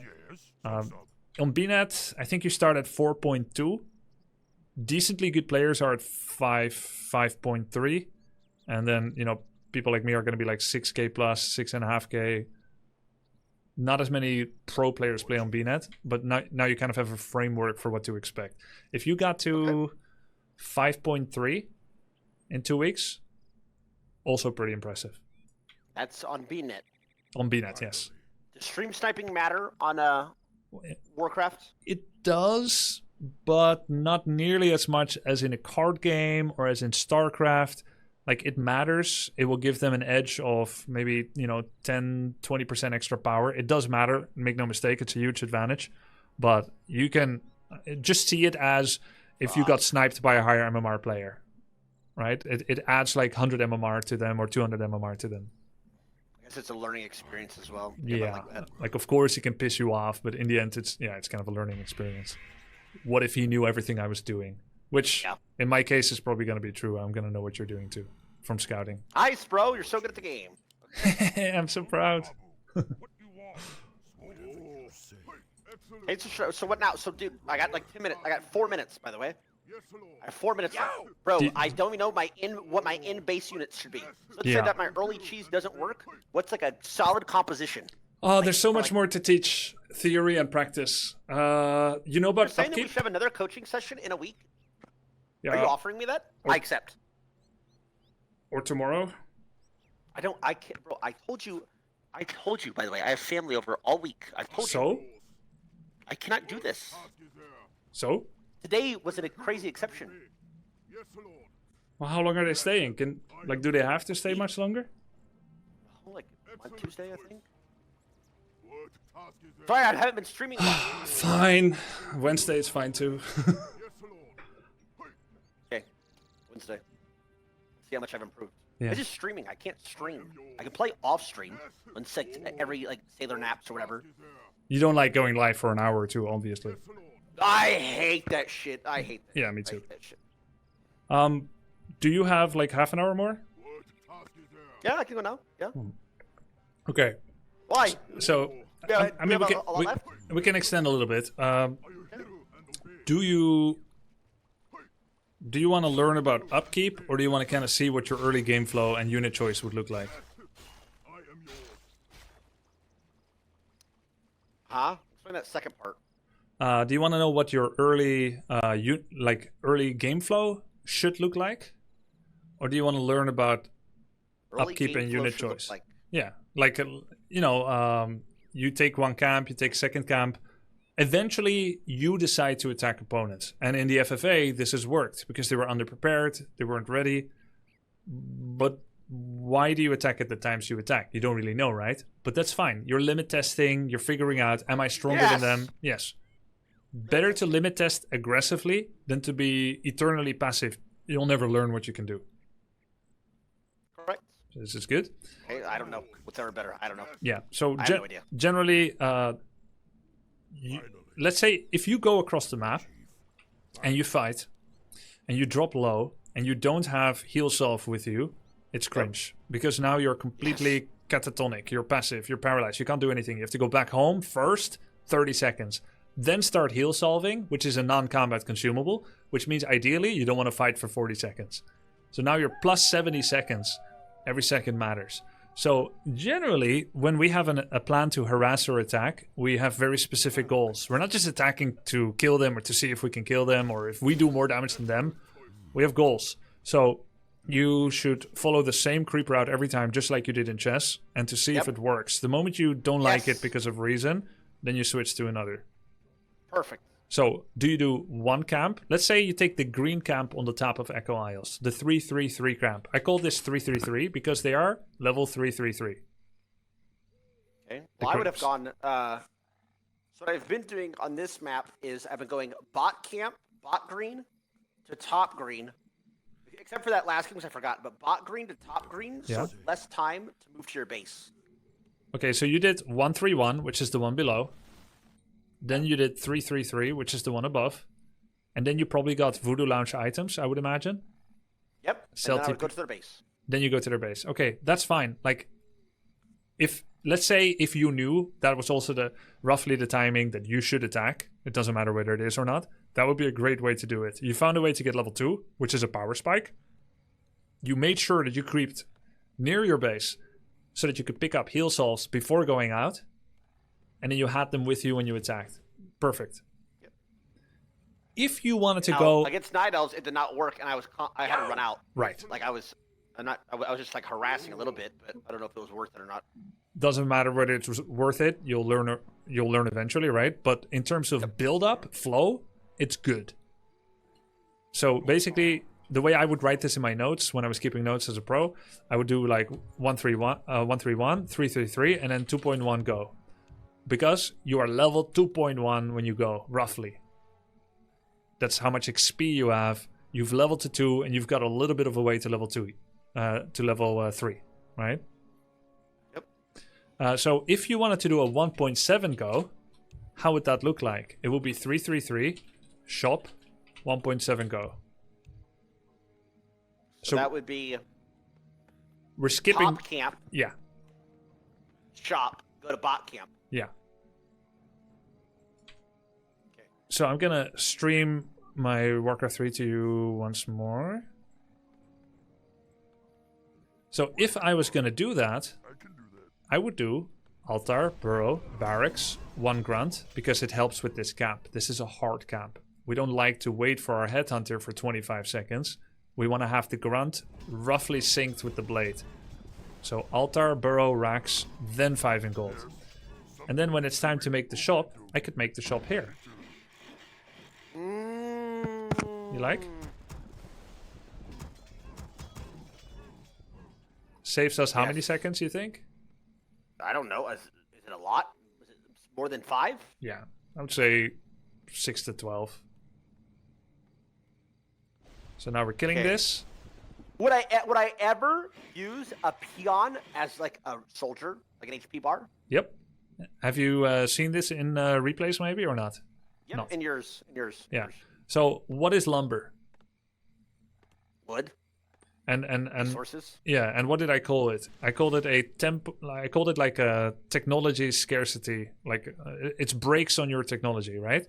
S1: On BNet, I think you start at 4.2. Decently good players are at 5.3. And then, people like me are going to be like 6K plus, 6.5K. Not as many pro players play on BNet, but now you kind of have a framework for what to expect. If you got to 5.3 in 2 weeks, also pretty impressive.
S2: That's on BNet.
S1: On BNet, yes.
S2: Does stream sniping matter on Warcraft?
S1: It does, but not nearly as much as in a card game or as in StarCraft. Like, it matters. It will give them an edge of maybe, 10, 20% extra power. It does matter. Make no mistake, it's a huge advantage. But you can just see it as if you got sniped by a higher MMR player. Right? It adds like 100 MMR to them or 200 MMR to them.
S2: I guess it's a learning experience as well.
S1: Yeah. Like, of course, it can piss you off, but in the end, it's kind of a learning experience. What if he knew everything I was doing? Which, in my case, is probably going to be true. I'm going to know what you're doing, too, from scouting.
S2: Nice, bro. You're so good at the game.
S1: I'm so proud.
S2: Hey, so what now? So, dude, I got like 10 minutes. I got 4 minutes, by the way. I have 4 minutes left. Bro, I don't even know what my in base units should be. So let's say that my early cheese doesn't work. What's like a solid composition?
S1: Oh, there's so much more to teach. Theory and practice. You know about
S2: You're saying that we
S1: upkeep?
S2: should have another coaching session in a week?
S1: Yeah.
S2: Are you offering me that? I accept.
S1: Or tomorrow?
S2: I can't, bro. I told you, by the way, I have family over all week. I told you.
S1: So?
S2: I cannot do this.
S1: So?
S2: Today was a crazy exception.
S1: Well, how long are they staying? Do they have to stay much longer?
S2: Oh, like on Tuesday, I think. Sorry, I haven't been streaming.
S1: Fine. Wednesday is fine too.
S2: Okay, Wednesday. See how much I've improved.
S1: Yeah.
S2: It's just streaming. I can't stream. I can play off stream on every Sailor Naps or whatever.
S1: You don't like going live for an hour or two, obviously.
S2: I hate that shit. I hate that.
S1: Yeah, me too.
S2: I hate that shit.
S1: Do you have like half an hour more?
S2: Yeah, I can go now. Yeah.
S1: Okay.
S2: Why?
S1: So,
S2: Yeah,
S1: I mean, we can extend a little bit. Do you want to learn about upkeep, or do you want to kind of see what your early game flow and unit choice would look like?
S2: Huh? Explain that second part.
S1: Do you want to know what your early early game flow should look like, or do you want to learn about
S2: Early
S1: upkeep
S2: game
S1: and
S2: flow
S1: unit
S2: should look
S1: choice?
S2: like.
S1: Yeah, you take one camp, you take second camp. Eventually, you decide to attack opponents. And in the FFA, this has worked because they were underprepared, they weren't ready. But why do you attack at the times you attack? You don't really know, right? But that's fine. You're limit testing, you're figuring out, am I stronger than them? Yes. Better to limit test aggressively than to be eternally passive. You'll never learn what you can do.
S2: Correct.
S1: So this is good.
S2: Hey, I don't know. What's ever better? I don't know.
S1: Yeah, so
S2: I have no idea.
S1: generally, let's say if you go across the map and you fight and you drop low and you don't have heal self with you, it's cringe. Because now you're completely catatonic, you're passive, you're paralyzed, you can't do anything. You have to go back home first, 30 seconds. Then start heal solving, which is a non-combat consumable, which means ideally you don't want to fight for 40 seconds. So now you're plus 70 seconds. Every second matters. So generally, when we have a plan to harass or attack, we have very specific goals. We're not just attacking to kill them or to see if we can kill them or if we do more damage than them. We have goals. So you should follow the same creep route every time, just like you did in chess, and to see if it works. The moment you don't like it because of reason, then you switch to another.
S2: Perfect.
S1: So, do you do one camp? Let's say you take the green camp on the top of Echo Isles, the 3-3-3 camp. I call this 3-3-3 because they are level 3-3-3.
S2: Okay. Well, I would have gone. So what I've been doing on this map is I've been going bot camp, bot green, to top green. Except for that last game, which I forgot. But bot green to top green, so it's less time to move to your base.
S1: Okay, so you did 1-3-1, which is the one below. Then you did 3-3-3, which is the one above. And then you probably got Voodoo Lounge items, I would imagine.
S2: Yep. And then I would go to their base.
S1: Then you go to their base. Okay, that's fine. Like, let's say if you knew that was also roughly the timing that you should attack, it doesn't matter whether it is or not, that would be a great way to do it. You found a way to get level 2, which is a power spike. You made sure that you creeped near your base so that you could pick up heal souls before going out. And then you had them with you when you attacked. Perfect. Yep. If you wanted to go
S2: against Night Elves, it did not work, and I had to run out.
S1: Right.
S2: Like I was just like harassing a little bit, but I don't know if it was worth it or not.
S1: Doesn't matter whether it's worth it. You'll learn eventually, right? But in terms of build up, flow, it's good. So basically, the way I would write this in my notes when I was keeping notes as a pro, I would do like 1-3-1, 3-3-3, and then 2.1 go. Because you are level 2.1 when you go, roughly. That's how much XP you have. You've leveled to 2, and you've got a little bit of a way to level 2, to level 3, right? Yep. So if you wanted to do a 1.7 go, how would that look like? It would be 3-3-3, shop, 1.7 go.
S2: So that would be...
S1: We're skipping...
S2: Top camp.
S1: Yeah.
S2: Shop, go to bot camp.
S1: Yeah. Okay. So I'm gonna stream my Warcraft 3 to you once more. So if I was gonna do that, I would do altar, burrow, barracks, 1 grunt, because it helps with this camp. This is a hard camp. We don't like to wait for our headhunter for 25 seconds. We want to have the grunt roughly synced with the blade. So altar, burrow, racks, then 5 in gold. And then when it's time to make the shop, I could make the shop here. You like? Saves us how many seconds, you think?
S2: I don't know. Is it a lot? Is it more than 5?
S1: Yeah, I would say 6 to 12. So now we're killing this.
S2: Would I ever use a peon as like a soldier, like an HP bar?
S1: Yep. Have you seen this in replays maybe or not?
S2: Yep,
S1: not.
S2: in yours.
S1: Yeah. So what is lumber?
S2: Wood.
S1: And
S2: sources.
S1: Yeah, and what did I call it? I called it I called it like a technology scarcity. Like it's brakes on your technology, right?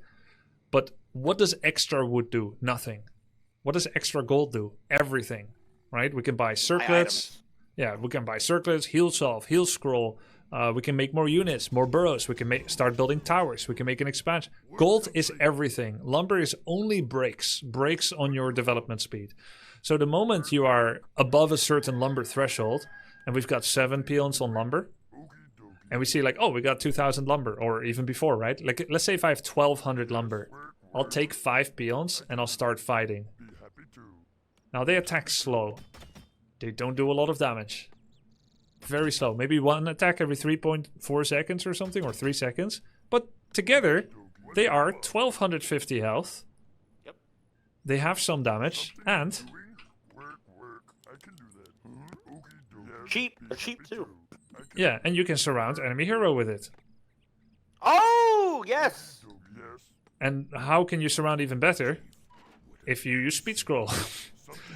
S1: But what does extra wood do? Nothing. What does extra gold do? Everything, right? We can buy circlets. Yeah, we can buy circlets, heal solve, heal scroll. We can make more units, more burrows. We can start building towers. We can make an expansion. Gold is everything. Lumber is only brakes on your development speed. So the moment you are above a certain lumber threshold, and we've got 7 peons on lumber, and we see like, oh, we got 2,000 lumber, or even before, right? Like, let's say if I have 1,200 lumber, I'll take 5 peons and I'll start fighting. Now they attack slow. They don't do a lot of damage. Very slow. Maybe one attack every 3.4 seconds or something, or 3 seconds. But together, they are 1,250 health.
S2: Yep.
S1: They have some damage, and
S2: Cheap. They're cheap too.
S1: yeah, and you can surround enemy hero with it.
S2: Oh, yes.
S1: And how can you surround even better? If you use speed scroll.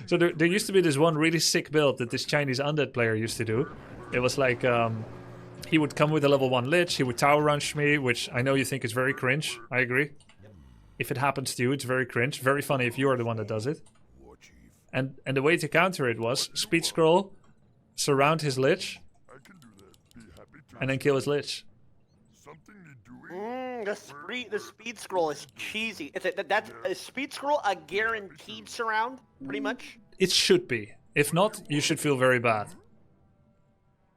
S1: So there used to be this one really sick build that this Chinese undead player used to do. It was like, he would come with a level 1 lich, he would tower rush me, which I know you think is very cringe, I agree. If it happens to you, it's very cringe. Very funny if you are the one that does it. And the way to counter it was speed scroll, surround his lich, and then kill his lich.
S2: The speed scroll is cheesy. That's a speed scroll, a guaranteed surround, pretty much.
S1: It should be. If not, you should feel very bad.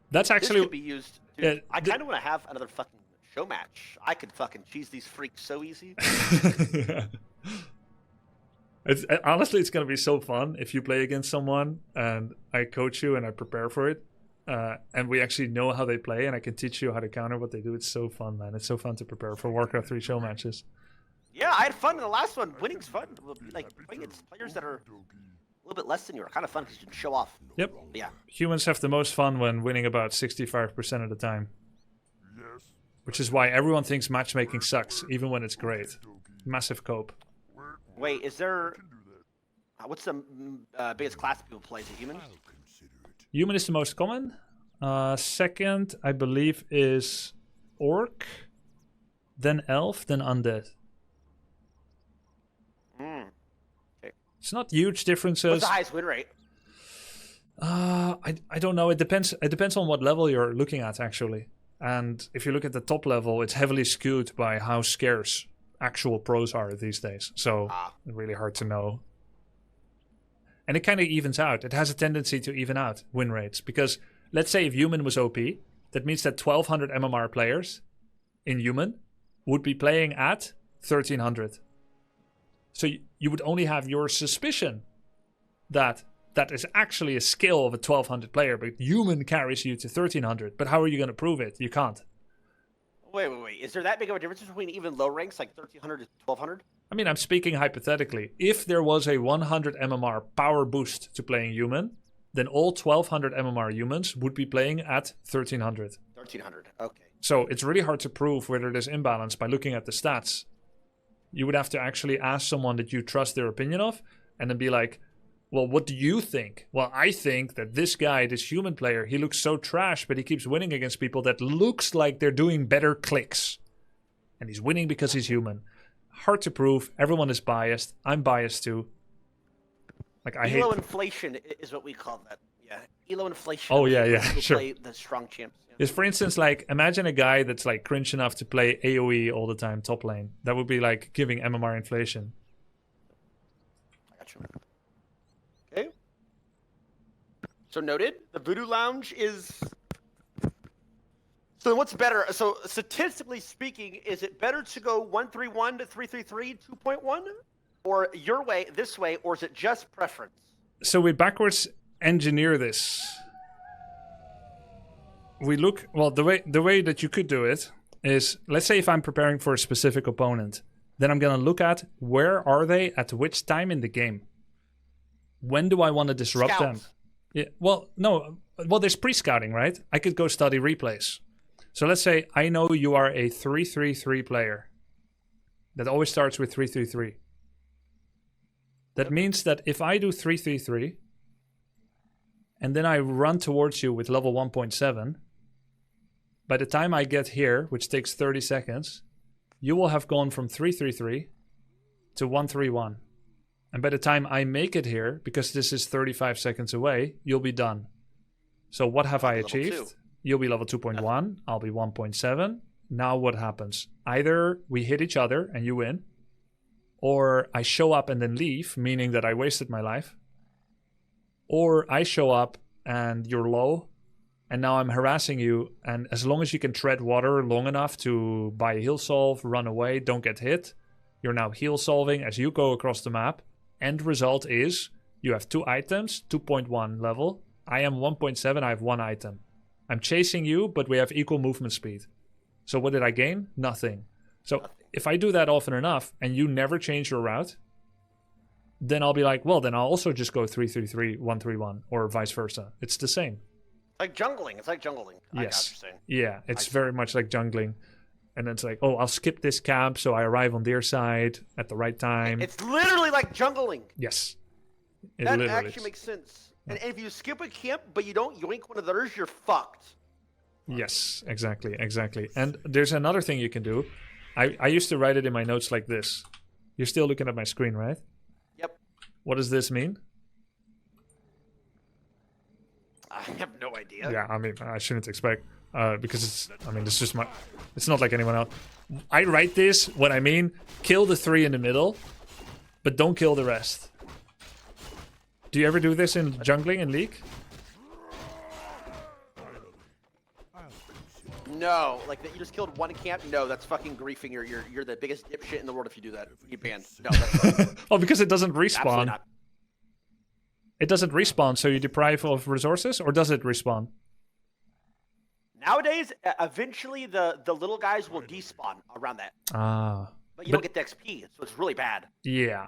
S1: That's actually...
S2: This could be used. Dude, I kind of want to have another fucking show match. I could fucking cheese these freaks so easy.
S1: Honestly, it's going to be so fun if you play against someone and I coach you and I prepare for it. And we actually know how they play and I can teach you how to counter what they do. It's so fun, man. It's so fun to prepare for Warcraft 3 show matches.
S2: Yeah, I had fun in the last one. Winning's fun. Like, playing against players that are a little bit less than you are kind of fun because you can show off.
S1: Yep.
S2: Yeah.
S1: Humans have the most fun when winning about 65% of the time. Which is why everyone thinks matchmaking sucks, even when it's great. Massive cope.
S2: Wait, is there... what's the biggest class people play? Is it human?
S1: Human is the most common. Second, I believe, is orc, then elf, then undead.
S2: Okay.
S1: It's not huge differences.
S2: What's the highest win rate?
S1: I don't know. It depends. It depends on what level you're looking at, actually. And if you look at the top level, it's heavily skewed by how scarce actual pros are these days. So really hard to know. And it kind of evens out. It has a tendency to even out win rates. Because let's say if human was OP, that means that 1,200 MMR players in human would be playing at 1,300. So you would only have your suspicion that that is actually a skill of a 1,200 player, but human carries you to 1,300. But how are you going to prove it? You can't.
S2: Wait. Is there that big of a difference between even low ranks, like 1,300 to 1,200?
S1: I mean, I'm speaking hypothetically. If there was a 100 MMR power boost to playing human, then all 1,200 MMR humans would be playing at 1,300.
S2: 1,300, okay.
S1: So it's really hard to prove whether there's imbalance by looking at the stats. You would have to actually ask someone that you trust their opinion of, and then be like, well, what do you think? Well, I think that this guy, this human player, he looks so trash, but he keeps winning against people that looks like they're doing better clicks. And he's winning because he's human. Hard to prove. Everyone is biased. I'm biased too. Like I hate...
S2: inflation is what we call that. Yeah, elo inflation.
S1: Oh yeah, sure.
S2: Play the strong champs. Yeah.
S1: Yes, for instance, like imagine a guy that's like cringe enough to play AoE all the time, top lane. That would be like giving MMR inflation.
S2: I got you. Okay. So noted. The Voodoo Lounge is. So what's better? So statistically speaking, is it better to go 131 to 333 2.1, or your way, this way, or is it just preference?
S1: So we backwards engineer this. We look, well, the way that you could do it is, let's say if I'm preparing for a specific opponent, then I'm gonna look at where are they at which time in the game. When do I want to disrupt them? Yeah. Well, no. Well, there's pre-scouting, right? I could go study replays. So let's say I know you are a 3-3-3 player that always starts with 3-3-3. That means that if I do 3-3-3 and then I run towards you with level 1.7, by the time I get here, which takes 30 seconds, you will have gone from 3-3-3 to 1-3-1. And by the time I make it here, because this is 35 seconds away, you'll be done. So what have I achieved? You'll be level 2.1, I'll be 1.7. Now what happens? Either we hit each other and you win, or I show up and then leave, meaning that I wasted my life, or I show up and you're low, and now I'm harassing you, and as long as you can tread water long enough to buy a heal solve, run away, don't get hit, you're now heal solving as you go across the map. End result is you have 2 items, 2.1 level. I am 1.7, I have 1 item. I'm chasing you, but we have equal movement speed. So what did I gain? Nothing. So if I do that often enough and you never change your route, then I'll be like, well, then I'll also just go 3-3-3, 1-3-1, or vice versa. It's the same.
S2: Like jungling. It's like jungling.
S1: Yes.
S2: I got what you're saying.
S1: Yeah, it's very much like jungling. And then it's like, oh, I'll skip this camp so I arrive on their side at the right time.
S2: It's literally like jungling.
S1: Yes.
S2: That actually makes sense. And if you skip a camp but you don't yoink one of theirs, you're fucked.
S1: Yes, exactly. And there's another thing you can do. I used to write it in my notes like this. You're still looking at my screen, right?
S2: Yep.
S1: What does this mean?
S2: I have no idea.
S1: Yeah, I mean, I shouldn't expect, because it's just it's not like anyone else. I write this when I mean kill the 3 in the middle, but don't kill the rest. Do you ever do this in jungling in League?
S2: No, like that you just killed 1 camp. No, that's fucking griefing. You're the biggest dipshit in the world if you do that. You get banned. No, that's
S1: Oh, because it doesn't respawn.
S2: absolutely not.
S1: It doesn't respawn, so you deprive of resources, or does it respawn?
S2: Nowadays, eventually the little guys will despawn around that.
S1: Ah.
S2: But you don't get the XP, so it's really bad.
S1: Yeah.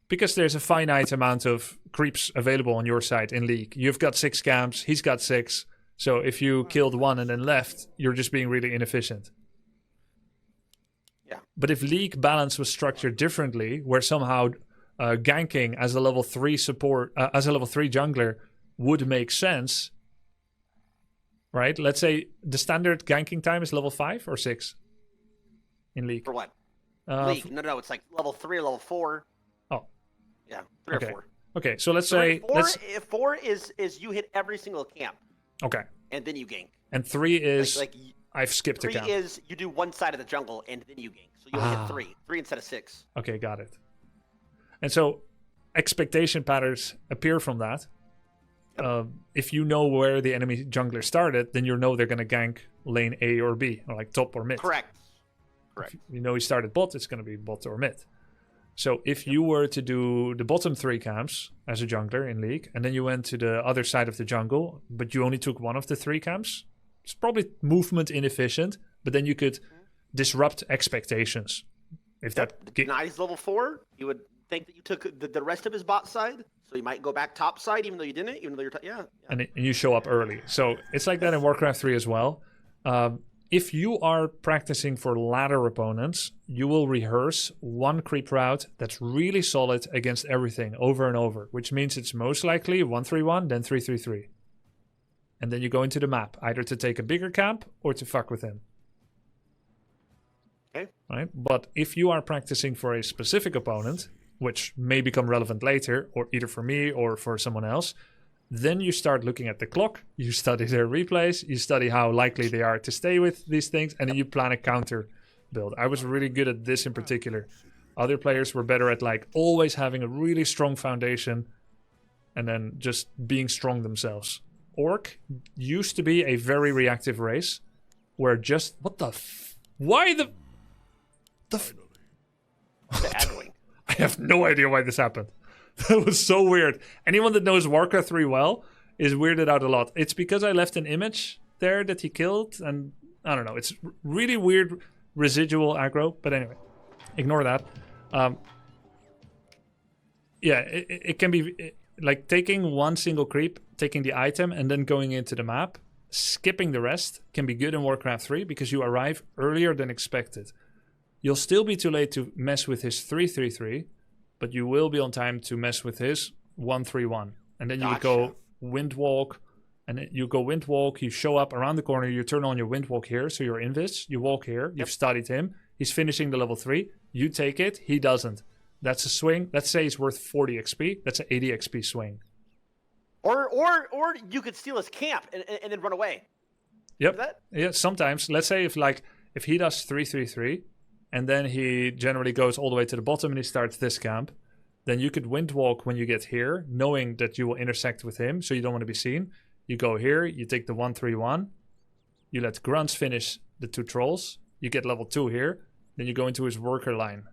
S1: Because there's a finite amount of creeps available on your side in League. You've got 6 camps, he's got 6. So if you killed 1 and then left, you're just being really inefficient.
S2: Yeah.
S1: But if League balance was structured differently, where somehow ganking as a level 3 support, as a level 3 jungler would make sense, right? Let's say the standard ganking time is level 5 or 6 in League.
S2: For what? League? No, it's like level 3 or level 4.
S1: Oh.
S2: Yeah, 3
S1: Okay.
S2: or 4.
S1: Okay, so let's say...
S2: 4 is you hit every single camp.
S1: Okay.
S2: And then you gank.
S1: And 3 is...
S2: Like
S1: I've skipped a
S2: 3
S1: camp.
S2: is you do one side of the jungle and then you gank. So you only hit 3. 3 instead of 6.
S1: Okay, got it. And so expectation patterns appear from that.
S2: Yep.
S1: If you know where the enemy jungler started, then you know they're going to gank lane A or B, or like top or mid.
S2: Correct.
S1: If you know he started bot, it's going to be bot or mid. So if you were to do the bottom 3 camps as a jungler in League, and then you went to the other side of the jungle, but you only took one of the 3 camps, it's probably movement inefficient, but then you could disrupt expectations. If that
S2: Now he's level 4, you would think that you took the rest of his bot side, so you might go back top side even though you didn't, even though you're yeah.
S1: And you show up early. So it's like that in Warcraft 3 as well. If you are practicing for ladder opponents, you will rehearse one creep route that's really solid against everything over and over, which means it's most likely 1-3-1, then 3-3-3. And then you go into the map, either to take a bigger camp or to fuck with him.
S2: Okay.
S1: Right? But if you are practicing for a specific opponent, which may become relevant later, or either for me or for someone else, then you start looking at the clock, you study their replays, you study how likely they are to stay with these things, and then you plan a counter build. I was really good at this in particular. Other players were better at like always having a really strong foundation and then just being strong themselves. Orc used to be a very reactive race where just... Why the
S2: Aggro.
S1: I have no idea why this happened. That was so weird. Anyone that knows Warcraft 3 well is weirded out a lot. It's because I left an image there that he killed, and I don't know. It's really weird residual aggro, but anyway, ignore that. Yeah, it can be like taking one single creep, taking the item, and then going into the map. Skipping the rest can be good in Warcraft 3 because you arrive earlier than expected. You'll still be too late to mess with his 3-3-3, but you will be on time to mess with his 1-3-1. And then you would go Windwalk, and then you go Windwalk, you show up around the corner, you turn on your Windwalk here, so you're invis, you walk here, you've studied him, he's finishing the level 3, you take it, he doesn't. That's a swing. Let's say he's worth 40 XP, that's an 80 XP swing.
S2: Or you could steal his camp and then run away.
S1: Yep. Yeah, sometimes. Let's say if he does 3-3-3, and then he generally goes all the way to the bottom and he starts this camp, then you could Windwalk when you get here, knowing that you will intersect with him, so you don't want to be seen. You go here, you take the 1-3-1, you let Grunts finish the 2 trolls, you get level 2 here, then you go into his worker line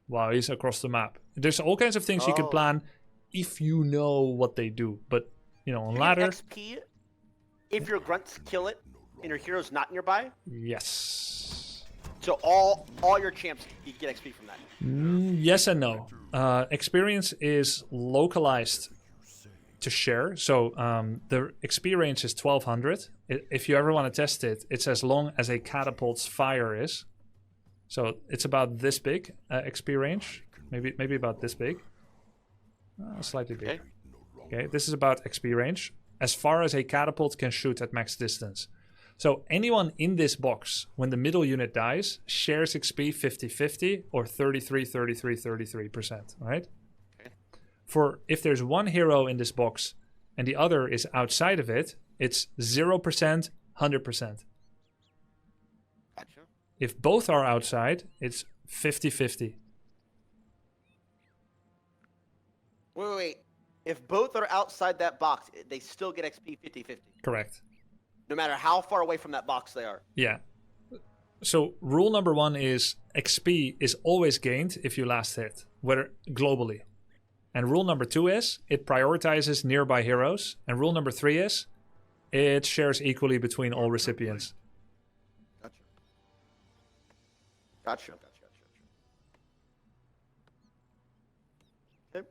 S1: while he's across the map. There's all kinds of things you can plan if you know what they do. But, you know, on
S2: You
S1: ladder...
S2: get XP if your grunts kill it and your hero's not nearby?
S1: Yes.
S2: So all your champs, you get XP from that?
S1: Yes and no. Experience is localized to share. So the XP range is 1200. If you ever want to test it, it's as long as a catapult's fire is. So it's about this big XP range. Maybe about this big. Slightly bigger. Okay, this is about XP range. As far as a catapult can shoot at max distance. So anyone in this box, when the middle unit dies, shares XP 50-50 or 33%, right?
S2: Okay.
S1: For if there's one hero in this box and the other is outside of it, it's 0%, 100%.
S2: Gotcha.
S1: If both are outside, it's 50-50.
S2: Wait. If both are outside that box, they still get XP 50-50.
S1: Correct.
S2: No matter how far away from that box they are.
S1: Yeah. So rule number 1 is XP is always gained if you last hit, whether globally. And rule number 2 is it prioritizes nearby heroes. And rule number 3 is it shares equally between all recipients.
S2: Gotcha. Okay.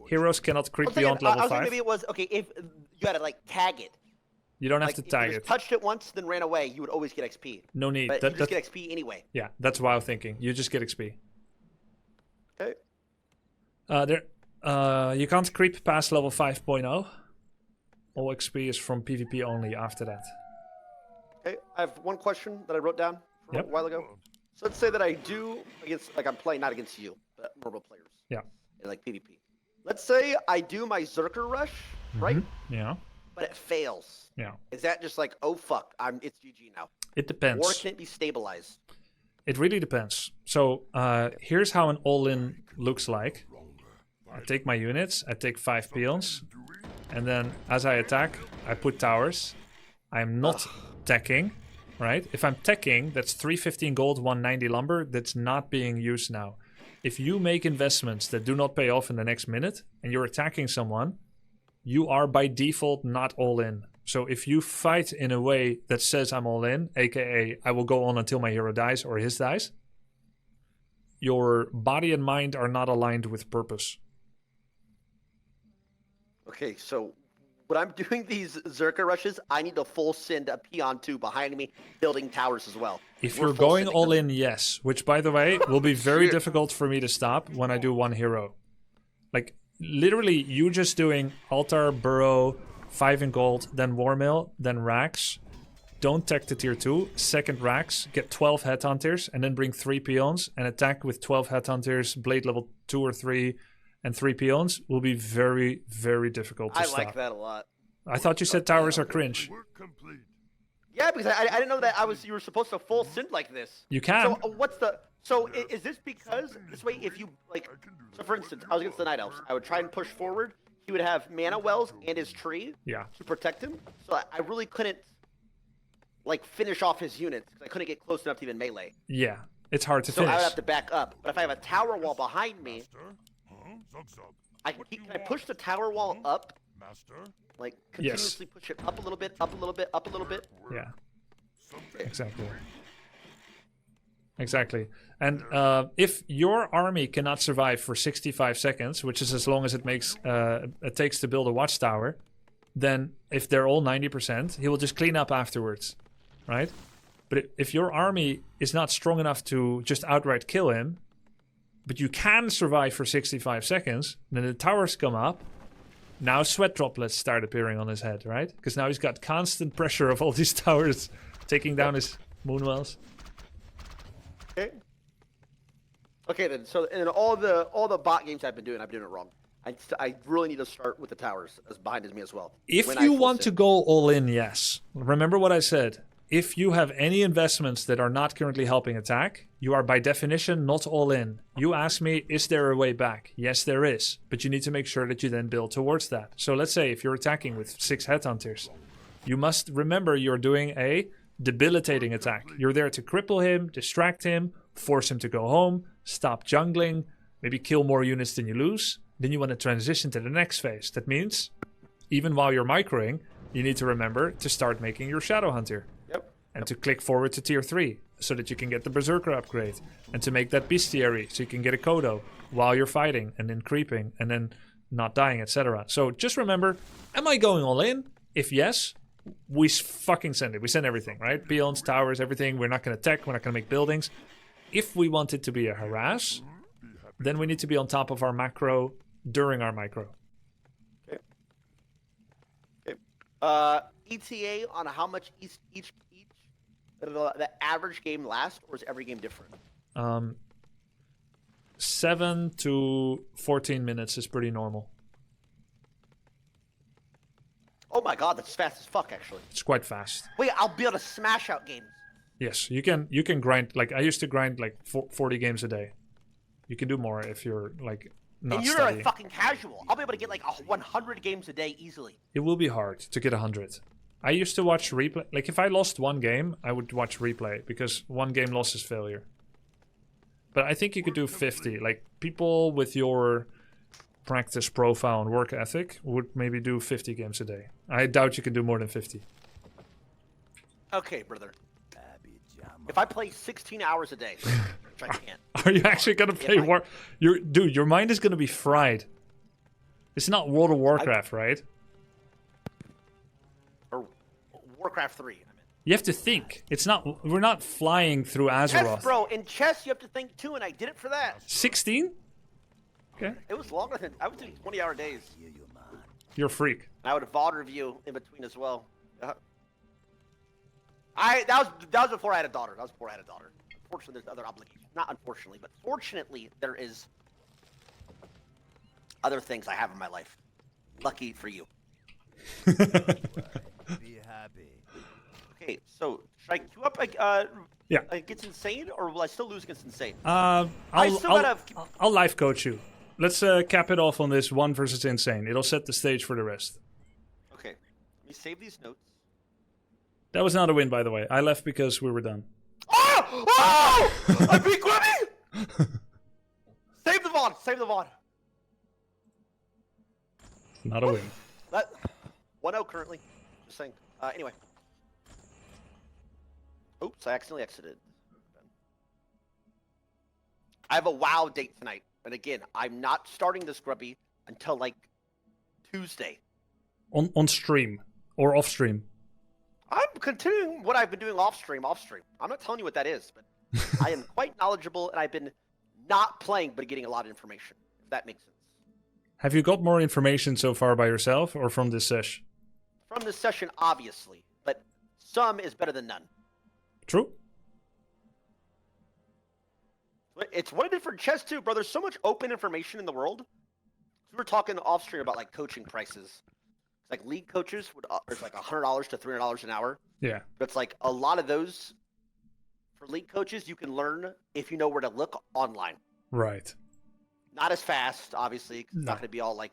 S1: Heroes cannot creep beyond
S2: I
S1: level
S2: was
S1: 5.
S2: thinking maybe it was, okay, if you gotta like tag it.
S1: You don't have
S2: Like,
S1: to
S2: if
S1: tag
S2: you
S1: it.
S2: just touched it once, then ran away, you would always get XP.
S1: No need.
S2: But you just get XP anyway.
S1: Yeah, that's wild thinking. You just get XP.
S2: Okay.
S1: You can't creep past level 5.0. All XP is from PvP only after that.
S2: Okay, I have one question that I wrote down from a while ago. So let's say that I do against, like I'm playing not against you, but normal players.
S1: Yeah.
S2: In like PvP. Let's say I do my Zerker rush, right?
S1: Yeah.
S2: But it fails.
S1: Yeah.
S2: Is that just like, oh fuck, it's GG now?
S1: It depends.
S2: Or can it be stabilized?
S1: It really depends. So here's how an all-in looks like. I take my units, I take 5 peons, and then as I attack, I put towers. I'm not teching, right? If I'm teching, that's 315 gold, 190 lumber. That's not being used now. If you make investments that do not pay off in the next minute, and you're attacking someone, you are by default not all in. So if you fight in a way that says I'm all in, aka I will go on until my hero dies or his dies, your body and mind are not aligned with purpose.
S2: Okay, so when I'm doing these Zerker rushes, I need to full send a peon 2 behind me, building towers as well.
S1: If
S2: We're
S1: you're
S2: full
S1: going
S2: sending
S1: all
S2: them.
S1: in, yes. Which, by the way, will be very difficult for me to stop when I do one hero. Like, literally, you just doing altar, burrow, 5 in gold, then war mill, then racks. Don't tech to tier 2, second racks, get 12 headhunters, and then bring 3 peons and attack with 12 headhunters, blade level 2 or 3, and 3 peons will be very, very difficult to stop.
S2: I like that a lot.
S1: I thought you said towers are cringe.
S3: Work complete.
S2: Yeah, because I didn't know that you were supposed to full send like this.
S1: You can.
S2: So is this because this way if you like, so for instance, I was against the Night Elves, I would try and push forward. He would have mana wells and his tree to protect him. So I really couldn't like finish off his units because I couldn't get close enough to even melee.
S1: Yeah, it's hard to
S2: So
S1: finish.
S2: I would have to back up. But if I have a tower wall behind me,
S3: Master? Huh? Zug Zug.
S2: can I push the tower wall up?
S3: Master?
S2: Like continuously push it up a little bit, up a little bit, up a little bit.
S1: Yeah,
S3: Something.
S1: exactly. And if your army cannot survive for 65 seconds, which is as long as it takes to build a watchtower, then if they're all 90%, he will just clean up afterwards, right? But if your army is not strong enough to just outright kill him, but you can survive for 65 seconds, then the towers come up. Now sweat droplets start appearing on his head, right? Because now he's got constant pressure of all these towers taking down his moonwells.
S2: Okay then. So in all the bot games I've been doing it wrong. I really need to start with the towers as behind me as well.
S1: If
S2: when
S1: you
S2: I full
S1: want to
S2: send.
S1: go all in, yes. Remember what I said. if you have any investments that are not currently helping attack, you are by definition not all in. You ask me, is there a way back? Yes, there is. But you need to make sure that you then build towards that. So let's say if you're attacking with 6 headhunters, you must remember you're doing a debilitating attack. You're there to cripple him, distract him, force him to go home, stop jungling, maybe kill more units than you lose. Then you want to transition to the next phase. That means, even while you're microing, you need to remember to start making your Shadow Hunter.
S2: Yep.
S1: And to click forward to tier 3, so that you can get the Berserker upgrade. And to make that Bestiary, so you can get a Kodo while you're fighting, and then creeping, and then not dying, etc. So just remember, am I going all in? If yes, we fucking send it. We send everything, right? Peons, towers, everything. We're not going to tech, we're not going to make buildings. If we want it to be a harass, then we need to be on top of our macro during our micro.
S2: ETA on how much each the average game lasts, or is every game different?
S1: 7 to 14 minutes is pretty normal.
S2: Oh my god, that's fast as fuck, actually.
S1: It's quite fast.
S2: Wait, I'll be able to smash out games.
S1: Yes, you can grind, like I used to grind like 40 games a day. You can do more if you're like not
S2: And you're
S1: studying.
S2: a fucking casual. I'll be able to get like 100 games a day easily.
S1: It will be hard to get 100. I used to watch replay. Like if I lost one game, I would watch replay because one game loss is failure. But I think you could do 50. Like people with your practice profile and work ethic would maybe do 50 games a day. I doubt you can do more than 50.
S2: Okay, brother. If I play 16 hours a day, which I can't.
S1: Are you actually gonna play War? Dude, your mind is gonna be fried. It's not World of Warcraft, right?
S2: Or Warcraft 3. I mean.
S1: You have to think. It's not. We're not flying through Azeroth.
S2: Chess, bro. In chess, you have to think too, and I did it for that.
S1: 16? Okay.
S2: It was longer than I was doing 20-hour days.
S1: You're a freak.
S2: I would have VOD review in between as well. That was before I had a daughter. That was before I had a daughter. Unfortunately, there's other obligations. Not unfortunately, but fortunately, there is other things I have in my life. Lucky for you.
S4: Be happy.
S2: Okay, so should I queue up
S1: Yeah.
S2: against Insane, or will I still lose against Insane?
S1: I'll
S2: still gotta-
S1: life coach you. Let's cap it off on this 1 versus Insane. It'll set the stage for the rest.
S2: Okay, let me save these notes.
S1: That was not a win, by the way. I left because we were done.
S2: Oh! Oh! I beat Grubby! Save the VOD! Save the VOD!
S1: Not a win.
S2: That 1-0 currently. Just saying. Anyway. Oops, I accidentally exited. I have a WoW date tonight. And again, I'm not starting this Grubby until like Tuesday.
S1: On stream or off stream.
S2: I'm continuing what I've been doing off stream. I'm not telling you what that is, but I am quite knowledgeable, and I've been not playing, but getting a lot of information, if that makes sense.
S1: Have you got more information so far by yourself or from this sesh?
S2: From this session, obviously, but some is better than none.
S1: True.
S2: It's what I did for chess too, bro. There's so much open information in the world. We were talking off stream about like coaching prices. Like league coaches would it's like $100 to $300 an hour.
S1: Yeah.
S2: But it's like a lot of those for league coaches you can learn if you know where to look online.
S1: Right.
S2: Not as fast, obviously. 'Cause it's
S1: No.
S2: not going to be all like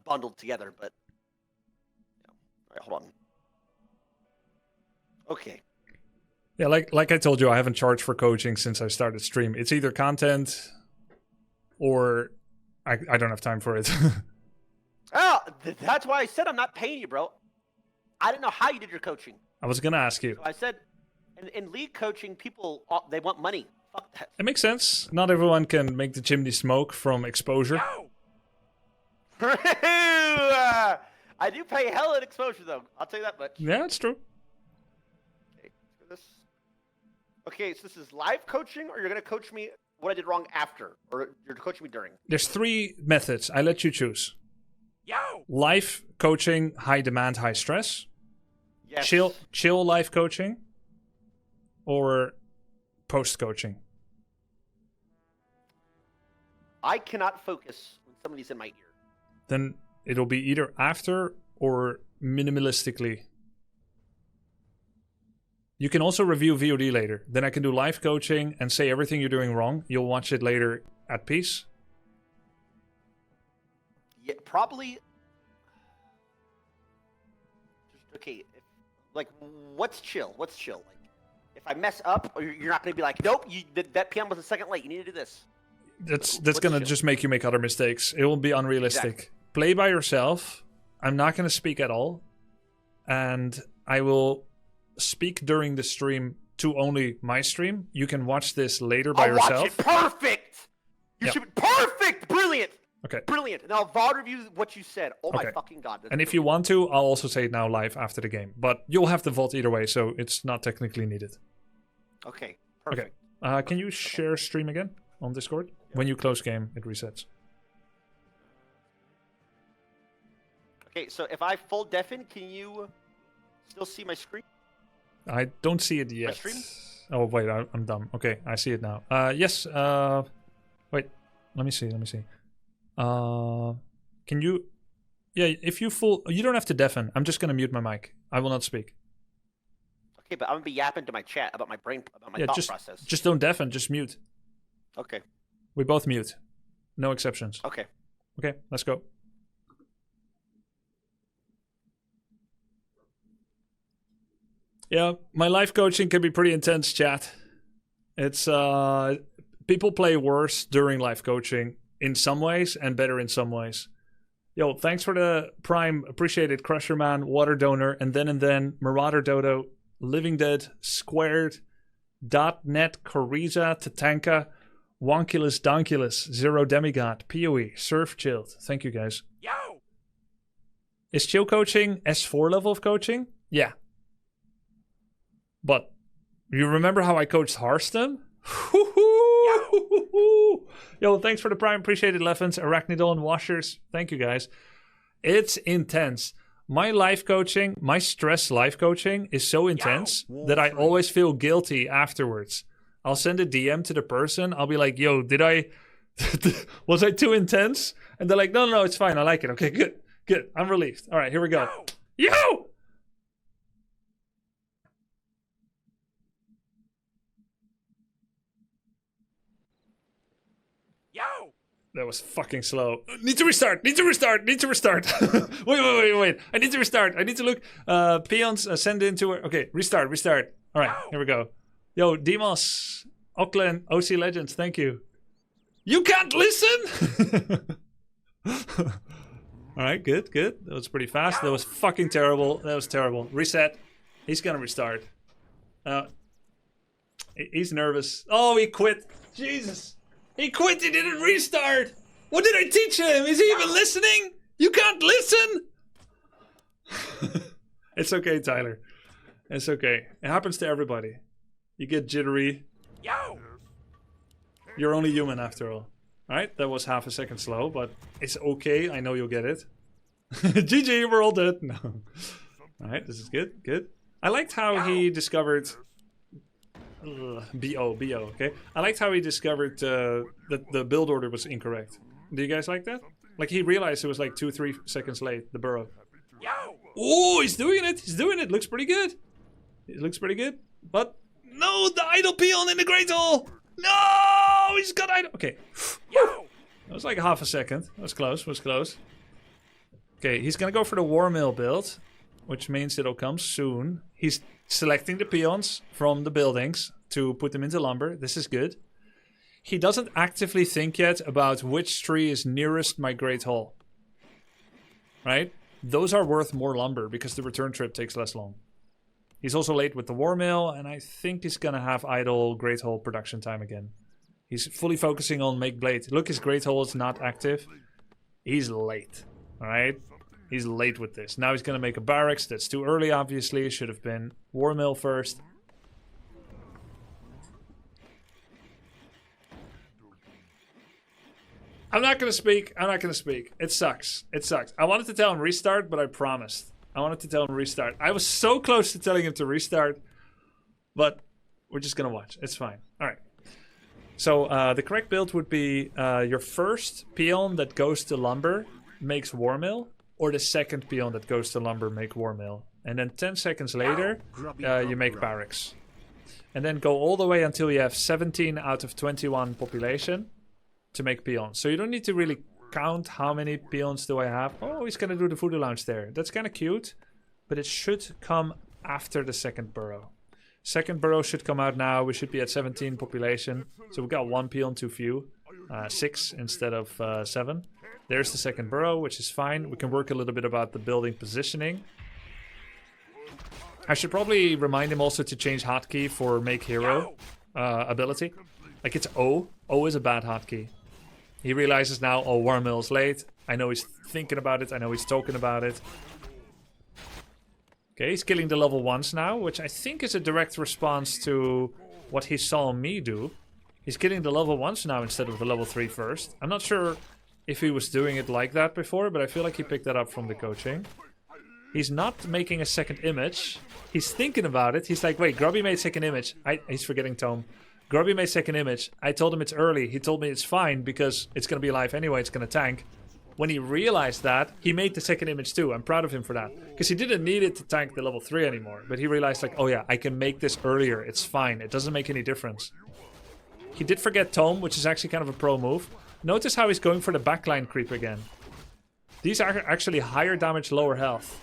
S2: bundled together. But all right, hold on. Okay.
S1: Yeah, like I told you, I haven't charged for coaching since I started stream. It's either content or I don't have time for it.
S2: Oh, that's why I said I'm not paying you, bro. I didn't know how you did your coaching.
S1: I was gonna ask you.
S2: So I said, in league coaching, people they want money. Fuck that.
S1: It makes sense. Not everyone can make the chimney smoke from exposure.
S2: I do pay hell in exposure, though. I'll tell you that much.
S1: Yeah, it's true.
S2: Okay, let's do this. Okay, so this is live coaching, or you're gonna coach me what I did wrong after, or you're coaching me during.
S1: There's 3 methods. I let you choose. Live coaching, high demand, high stress.
S2: Yes.
S1: Chill live coaching, or post coaching.
S2: I cannot focus when somebody's in my ear.
S1: Then it'll be either after or minimalistically. You can also review VOD later. Then I can do live coaching and say everything you're doing wrong. You'll watch it later at peace.
S2: Yeah, probably. Okay, like, what's chill? What's chill? Like, if I mess up, or you're not going to be like, nope, that PM was a second late. You need to do this.
S1: That's
S2: What's
S1: gonna
S2: chill?
S1: just make you make other mistakes. It will be unrealistic.
S2: Exactly.
S1: Play by yourself. I'm not gonna speak at all, and I will speak during the stream to only my stream. You can watch this later by
S2: I'll
S1: yourself.
S2: watch it. Perfect. You
S1: Yep.
S2: should be perfect. Brilliant.
S1: Okay.
S2: Brilliant. Now VOD review what you said. Oh
S1: Okay.
S2: my fucking god. that's
S1: And if you want to, I'll also say it now live after the game. But you'll have the vault either way, so it's not technically needed.
S2: Okay. Perfect.
S1: Okay. Can you share stream again on Discord? When you close game, it resets.
S2: Okay. So if I full deafen, can you still see my screen?
S1: I don't see it yet.
S2: stream?
S1: Oh wait, I'm dumb. Okay, I see it now. Yes. Wait. Let me see. Can you? Yeah. If you you don't have to deafen. I'm just gonna mute my mic. I will not speak.
S2: Okay, but I'm gonna be yapping to my chat about my thought process.
S1: Just don't deafen. Just mute.
S2: Okay.
S1: We both mute. No exceptions.
S2: Okay.
S1: Okay, let's go. Yeah, my life coaching can be pretty intense, chat. It's people play worse during life coaching in some ways and better in some ways. Yo, thanks for the Prime. Appreciate it, Crusherman, Water Donor, and then Marauder Dodo, Living Dead, Squared, .net, Coriza, Tatanka, Wonkulus Donkulus, Zero Demigod, PoE, Surf Chilled. Thank you guys.
S3: Yo!
S1: Is chill coaching S4 level of coaching? Yeah. But you remember how I coached Hearthstone? Yo, thanks for the Prime. Appreciate it, Leffens, Arachnidol, and Washers. Thank you guys. It's intense. My life coaching, my stress life coaching is so intense that I always feel guilty afterwards. I'll send a DM to the person. I'll be like, yo, was I too intense? And they're like, no, it's fine. I like it. Okay, good. I'm relieved. All right, here we go. Yo! That was fucking slow. Need to restart. Wait. I need to restart. I need to look. Peons, send into her. Okay, restart. All right, here we go. Yo, Demos, Auckland, OC Legends, thank you. You can't listen? All right, good. That was pretty fast. That was fucking terrible. That was terrible. Reset. He's gonna restart. He's nervous. Oh, he quit. Jesus. He quit, he didn't restart! What did I teach him? Is he even listening? You can't listen! It's okay, Tyler. It's okay. It happens to everybody. You get jittery.
S3: Yo!
S1: You're only human after all. Alright, that was half a second slow, but it's okay. I know you'll get it. GG, we're all dead. No. Alright, this is good. I liked how he discovered... BO, okay? I liked how he discovered that the build order was incorrect. Do you guys like that? Like, he realized it was like 2-3 seconds late, the burrow. Oh, he's doing it! Looks pretty good. But, no, the idle peon in the Great Hall! No! He's got idle... Okay. That was like half a second. That was close. Okay, he's gonna go for the War Mill build, which means it'll come soon. He's selecting the peons from the buildings to put them into lumber. This is good. He doesn't actively think yet about which tree is nearest my Great Hall. Right? Those are worth more lumber because the return trip takes less long. He's also late with the War Mill, and I think he's gonna have idle Great Hall production time again. He's fully focusing on Make Blade. Look, his Great Hall is not active. He's late. Alright? He's late with this. Now he's going to make a barracks. That's too early, obviously. Should have been War Mill first. I'm not going to speak. It sucks. I wanted to tell him restart, but I promised. I was so close to telling him to restart, but we're just going to watch. It's fine. All right. So the correct build would be your first peon that goes to lumber makes War Mill. or the second peon that goes to lumber make war mill. And then 10 seconds later, you make barracks. And then go all the way until you have 17 out of 21 population to make peons. So you don't need to really count how many peons do I have. Oh, he's gonna do the voodoo lounge there. That's kind of cute, but it should come after the second burrow. Second burrow should come out now. We should be at 17 population. So we got 1 peon too few. 6 instead of 7. There's the second burrow, which is fine. We can work a little bit about the building positioning. I should probably remind him also to change hotkey for make hero ability. Like it's O. O is a bad hotkey. He realizes now, oh, war mill is late. I know he's thinking about it. I know he's talking about it. Okay, he's killing the level 1s now, which I think is a direct response to what he saw me do. He's killing the level 1s now instead of the level 3 first. I'm not sure if he was doing it like that before, but I feel like he picked that up from the coaching. He's not making a second image. He's thinking about it. He's like, wait, Grubby made second image. He's forgetting Tome. Grubby made second image. I told him it's early. He told me it's fine because it's going to be alive anyway. It's going to tank. When he realized that, he made the second image too. I'm proud of him for that. Because he didn't need it to tank the level 3 anymore. But he realized like, oh yeah, I can make this earlier. It's fine. It doesn't make any difference. He did forget Tome, which is actually kind of a pro move. Notice how he's going for the backline creep again. These are actually higher damage, lower health.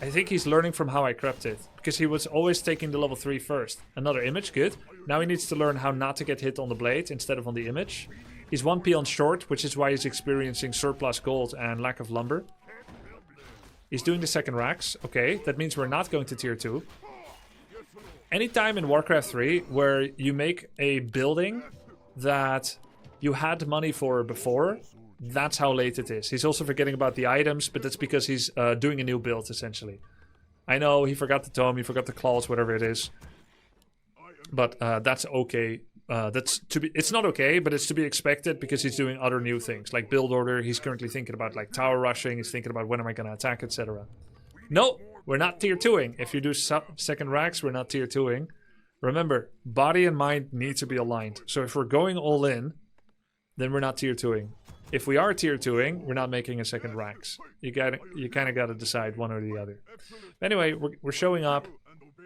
S1: I think he's learning from how I crept it. Because he was always taking the level 3 first. Another image, good. Now he needs to learn how not to get hit on the blade instead of on the image. He's 1 peon short, which is why he's experiencing surplus gold and lack of lumber. He's doing the second racks. Okay, that means we're not going to tier 2. Anytime in Warcraft 3 where you make a building that you had money for before, that's how late it is. He's also forgetting about the items, but that's because he's doing a new build, essentially. I know he forgot the tome, he forgot the claws, whatever it is. But that's okay. It's not okay, but it's to be expected because he's doing other new things. Like build order, he's currently thinking about like tower rushing, he's thinking about when am I going to attack, etc. No, we're not tier 2ing. If you do second racks, we're not tier 2ing. Remember, body and mind need to be aligned. So if we're going all in, then we're not tier 2ing. If we are tier 2ing, we're not making a second racks. You kind of got to decide one or the other. Anyway, we're showing up.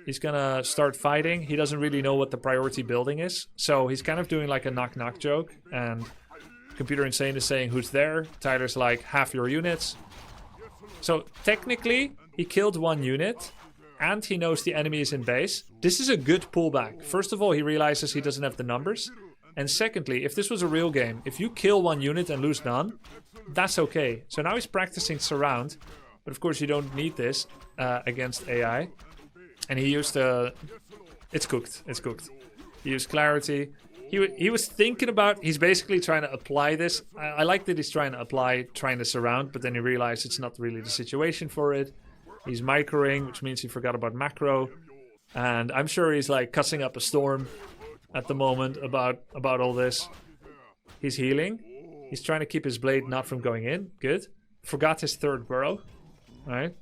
S1: He's gonna start fighting. He doesn't really know what the priority building is. So he's kind of doing like a knock-knock joke. And Computer Insane is saying, who's there? Tyler's like, half your units. So technically, he killed 1 unit. And he knows the enemy is in base. This is a good pullback. First of all, he realizes he doesn't have the numbers. And secondly, if this was a real game, if you kill 1 unit and lose none, that's okay. So now he's practicing surround. But of course, you don't need this against AI. And he used it's cooked. It's cooked. He used clarity. He was thinking about, he's basically trying to apply this. I like that he's trying to surround, but then he realized it's not really the situation for it. He's microing, which means he forgot about macro. And I'm sure he's like cussing up a storm at the moment about all this. He's healing. He's trying to keep his blade not from going in. Good. Forgot his third burrow. Alright.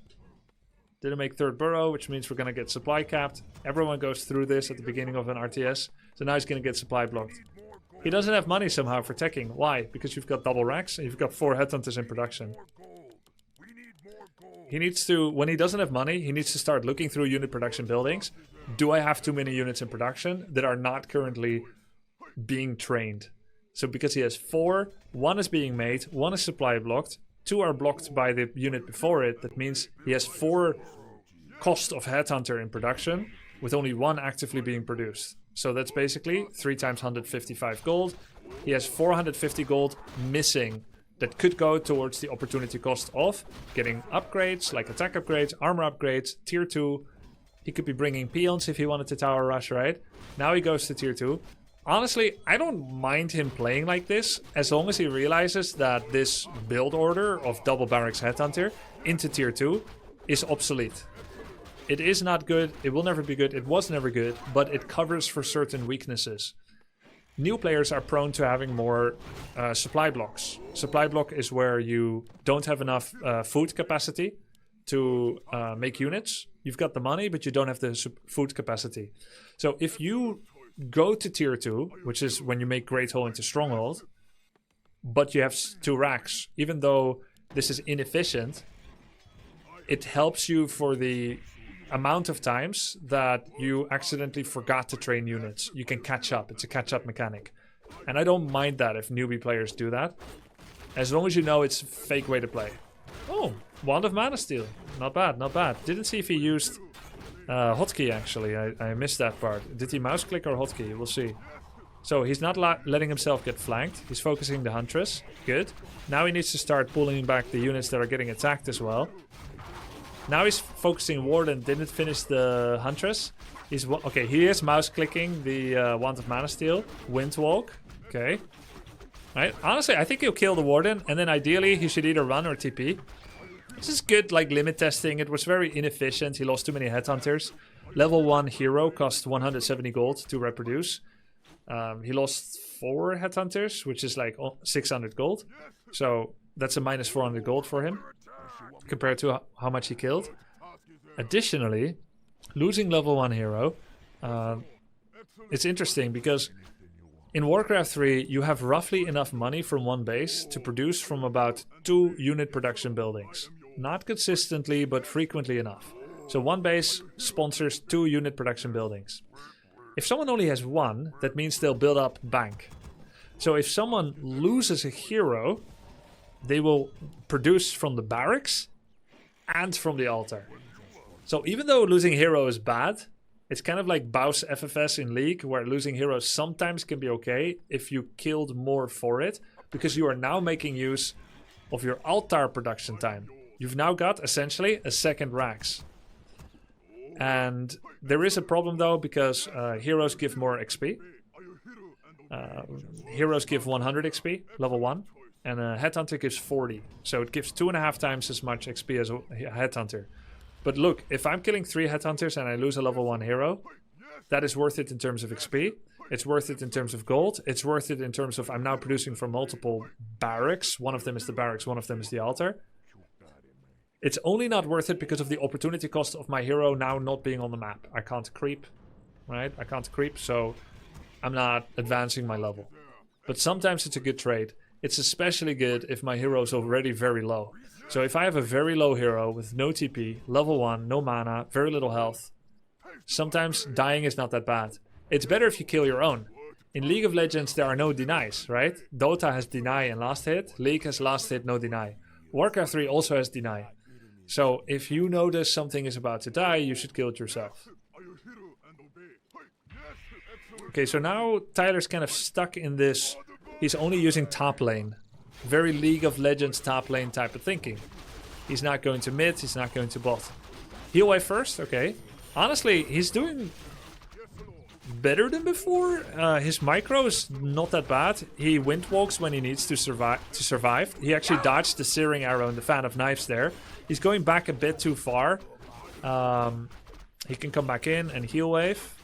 S1: Didn't make third burrow, which means we're going to get supply capped. Everyone goes through this at the beginning of an RTS. So now he's going to get supply blocked. He doesn't have money somehow for teching. Why? Because you've got double racks and you've got 4 headhunters in production. He needs to, when he doesn't have money, he needs to start looking through unit production buildings. Do I have too many units in production that are not currently being trained? So because he has 4, 1 is being made, 1 is supply blocked, 2 are blocked by the unit before it. That means he has 4 cost of headhunter in production with only 1 actively being produced. So that's basically 3 times 155 gold. He has 450 gold missing that could go towards the opportunity cost of getting upgrades, like attack upgrades, armor upgrades, tier 2. He could be bringing peons if he wanted to tower rush, right? Now he goes to tier 2. Honestly, I don't mind him playing like this, as long as he realizes that this build order of double barracks headhunter into tier 2 is obsolete. It is not good, it will never be good, it was never good, but it covers for certain weaknesses. New players are prone to having more supply blocks. Supply block is where you don't have enough food capacity to make units. You've got the money, but you don't have the food capacity. So if you go to tier 2, which is when you make Great Hall into Stronghold, but you have 2 racks, even though this is inefficient, it helps you for the amount of times that you accidentally forgot to train units. You can catch up. It's a catch-up mechanic. And I don't mind that if newbie players do that. As long as you know it's a fake way to play. Oh, Wand of Mana Steel. Not bad, not bad. Didn't see if he used hotkey, actually. I missed that part. Did he mouse click or hotkey? We'll see. So he's not letting himself get flanked. He's focusing the Huntress. Good. Now he needs to start pulling back the units that are getting attacked as well. Now he's focusing Warden. Didn't finish the Huntress. Okay, he is mouse clicking the Wand of Mana Steel. Windwalk. Okay. Right. Honestly, I think he'll kill the Warden, and then ideally he should either run or TP. This is good, like limit testing. It was very inefficient. He lost too many headhunters. Level 1 hero cost 170 gold to reproduce. He lost 4 headhunters, which is like 600 gold. So that's a minus 400 gold for him compared to how much he killed. Additionally, losing level 1 hero, it's interesting because in Warcraft 3, you have roughly enough money from one base to produce from about 2 unit production buildings. Not consistently, but frequently enough. So one base sponsors 2 unit production buildings. If someone only has 1, that means they'll build up bank. So if someone loses a hero, they will produce from the barracks and from the altar. So even though losing hero is bad, it's kind of like Baus FFS in League, where losing heroes sometimes can be okay if you killed more for it, because you are now making use of your altar production time. You've now got essentially a second Rax. And there is a problem though, because heroes give more XP. Heroes give 100 XP, level 1, and a headhunter gives 40. So it gives 2.5 times as much XP as a headhunter. But look, if I'm killing 3 headhunters and I lose a level 1 hero, that is worth it in terms of XP. It's worth it in terms of gold. It's worth it in terms of I'm now producing from multiple barracks. One of them is the barracks, one of them is the altar. It's only not worth it because of the opportunity cost of my hero now not being on the map. I can't creep, right? I can't creep, so I'm not advancing my level. But sometimes it's a good trade. It's especially good if my hero is already very low. So if I have a very low hero with no TP, level 1, no mana, very little health, sometimes dying is not that bad. It's better if you kill your own. In League of Legends there are no denies, right? Dota has deny and last hit. League has last hit, no deny. Warcraft 3 also has deny. So if you notice something is about to die, you should kill it yourself. Okay, so now Tyler's kind of stuck in this. He's only using top lane. Very League of Legends top lane type of thinking. He's not going to mid, he's not going to bot. Heal wave first, okay. Honestly, he's doing better than before. His micro is not that bad. He wind walks when he needs to survive. He actually dodged the searing arrow and the fan of knives there. He's going back a bit too far. He can come back in and heal wave.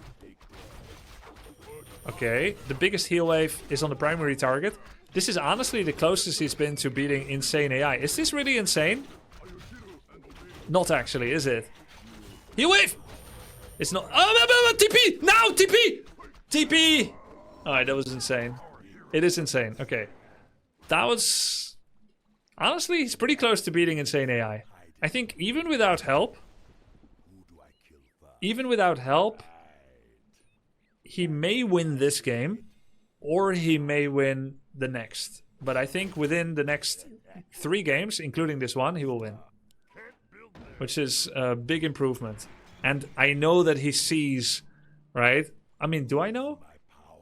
S1: Okay, the biggest heal wave is on the primary target. This is honestly the closest he's been to beating insane AI. Is this really insane? Not actually, is it? Heal wave! It's not. Oh, TP! Now! TP! TP! Alright, that was insane. It is insane. Okay. That was... Honestly, he's pretty close to beating insane AI. I think even without help... he may win this game. Or he may win the next. But I think within the next 3 games, including this one, he will win. Which is a big improvement. And I know that he sees, right? I mean, do I know?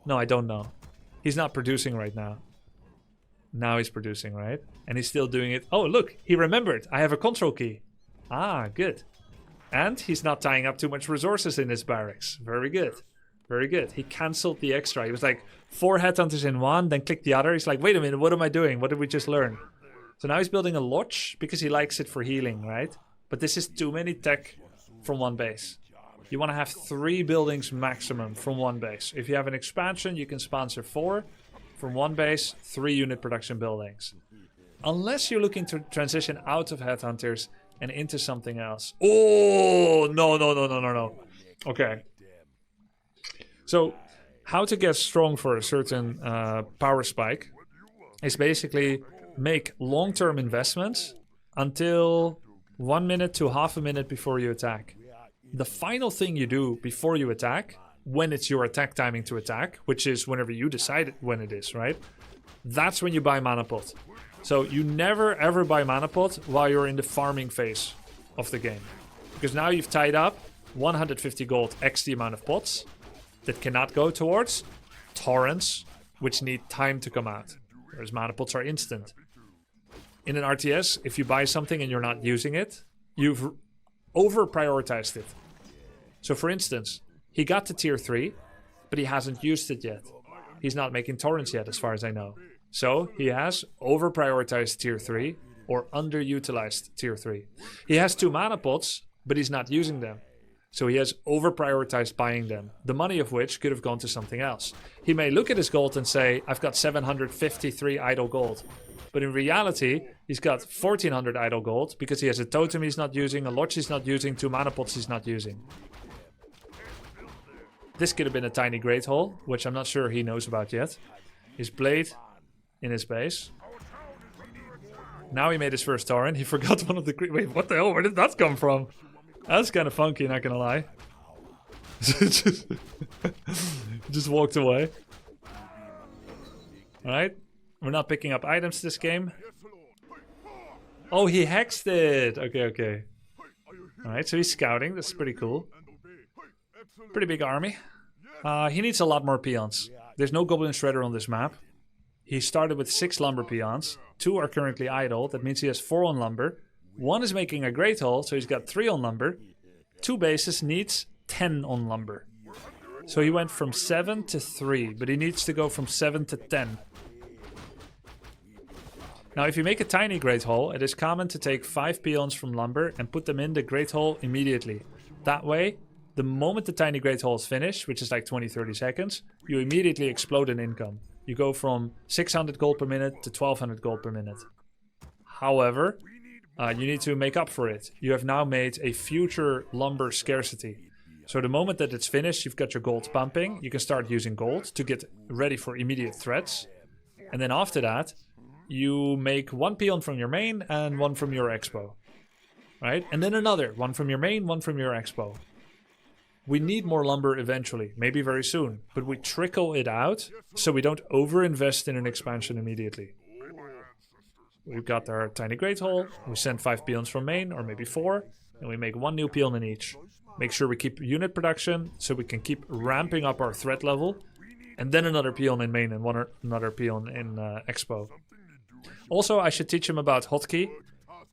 S1: No, I don't know. He's not producing right now. Now he's producing, right? And he's still doing it. Oh, look, he remembered. I have a control key. Ah, good. And he's not tying up too much resources in his barracks. Very good. Very good. He cancelled the extra. He was like 4 headhunters in one, then clicked the other. He's like, wait a minute, what am I doing? What did we just learn? So now he's building a lodge because he likes it for healing, right? But this is too many tech from one base. You want to have 3 buildings maximum from one base. If you have an expansion, you can sponsor 4. From one base, 3 unit production buildings. Unless you're looking to transition out of headhunters and into something else. Oh, no. Okay. So, how to get strong for a certain power spike is basically make long-term investments until 1 minute to half a minute before you attack. The final thing you do before you attack, when it's your attack timing to attack, which is whenever you decide when it is, right? That's when you buy mana pot. So you never ever buy mana pot while you're in the farming phase of the game. Because now you've tied up 150 gold x the amount of pots that cannot go towards torrents, which need time to come out. Whereas mana pots are instant. In an RTS, if you buy something and you're not using it, you've over-prioritized it. So for instance, he got to tier 3, but he hasn't used it yet. He's not making torrents yet, as far as I know. So he has over-prioritized tier 3 or underutilized tier 3. He has 2 mana pots, but he's not using them. So he has over-prioritized buying them, the money of which could have gone to something else. He may look at his gold and say, I've got 753 idle gold. But in reality, he's got 1400 idle gold because he has a totem he's not using, a lodge he's not using, 2 mana pots he's not using. This could have been a tiny great hole, which I'm not sure he knows about yet. His blade in his base. Now he made his first torrent. He forgot one of the... Wait, what the hell? Where did that come from? That's kind of funky, not gonna lie. just walked away. Alright. We're not picking up items this game. Oh, he hexed it. Okay. Alright, so he's scouting. That's pretty cool. Pretty big army. He needs a lot more peons. There's no goblin shredder on this map. He started with 6 lumber peons. 2 are currently idle. That means he has 4 on lumber. 1 is making a great hole, so he's got 3 on lumber. 2 bases needs 10 on lumber. So he went from 7 to 3, but he needs to go from 7 to 10. Now, if you make a tiny great hole, it is common to take 5 peons from lumber and put them in the great hole immediately. That way, the moment the tiny great hole is finished, which is like 20-30 seconds, you immediately explode in income. You go from 600 gold per minute to 1200 gold per minute. However, you need to make up for it. You have now made a future lumber scarcity. So the moment that it's finished, you've got your gold pumping. You can start using gold to get ready for immediate threats. And then after that, you make 1 peon from your main and 1 from your expo. Right? And then another. 1 from your main, 1 from your expo. We need more lumber eventually, maybe very soon. But we trickle it out so we don't over-invest in an expansion immediately. We've got our tiny great hole. We send 5 peons from main, or maybe 4. And we make 1 new peon in each. Make sure we keep unit production so we can keep ramping up our threat level. And then another peon in main and another peon in expo. Also, I should teach him about hotkey.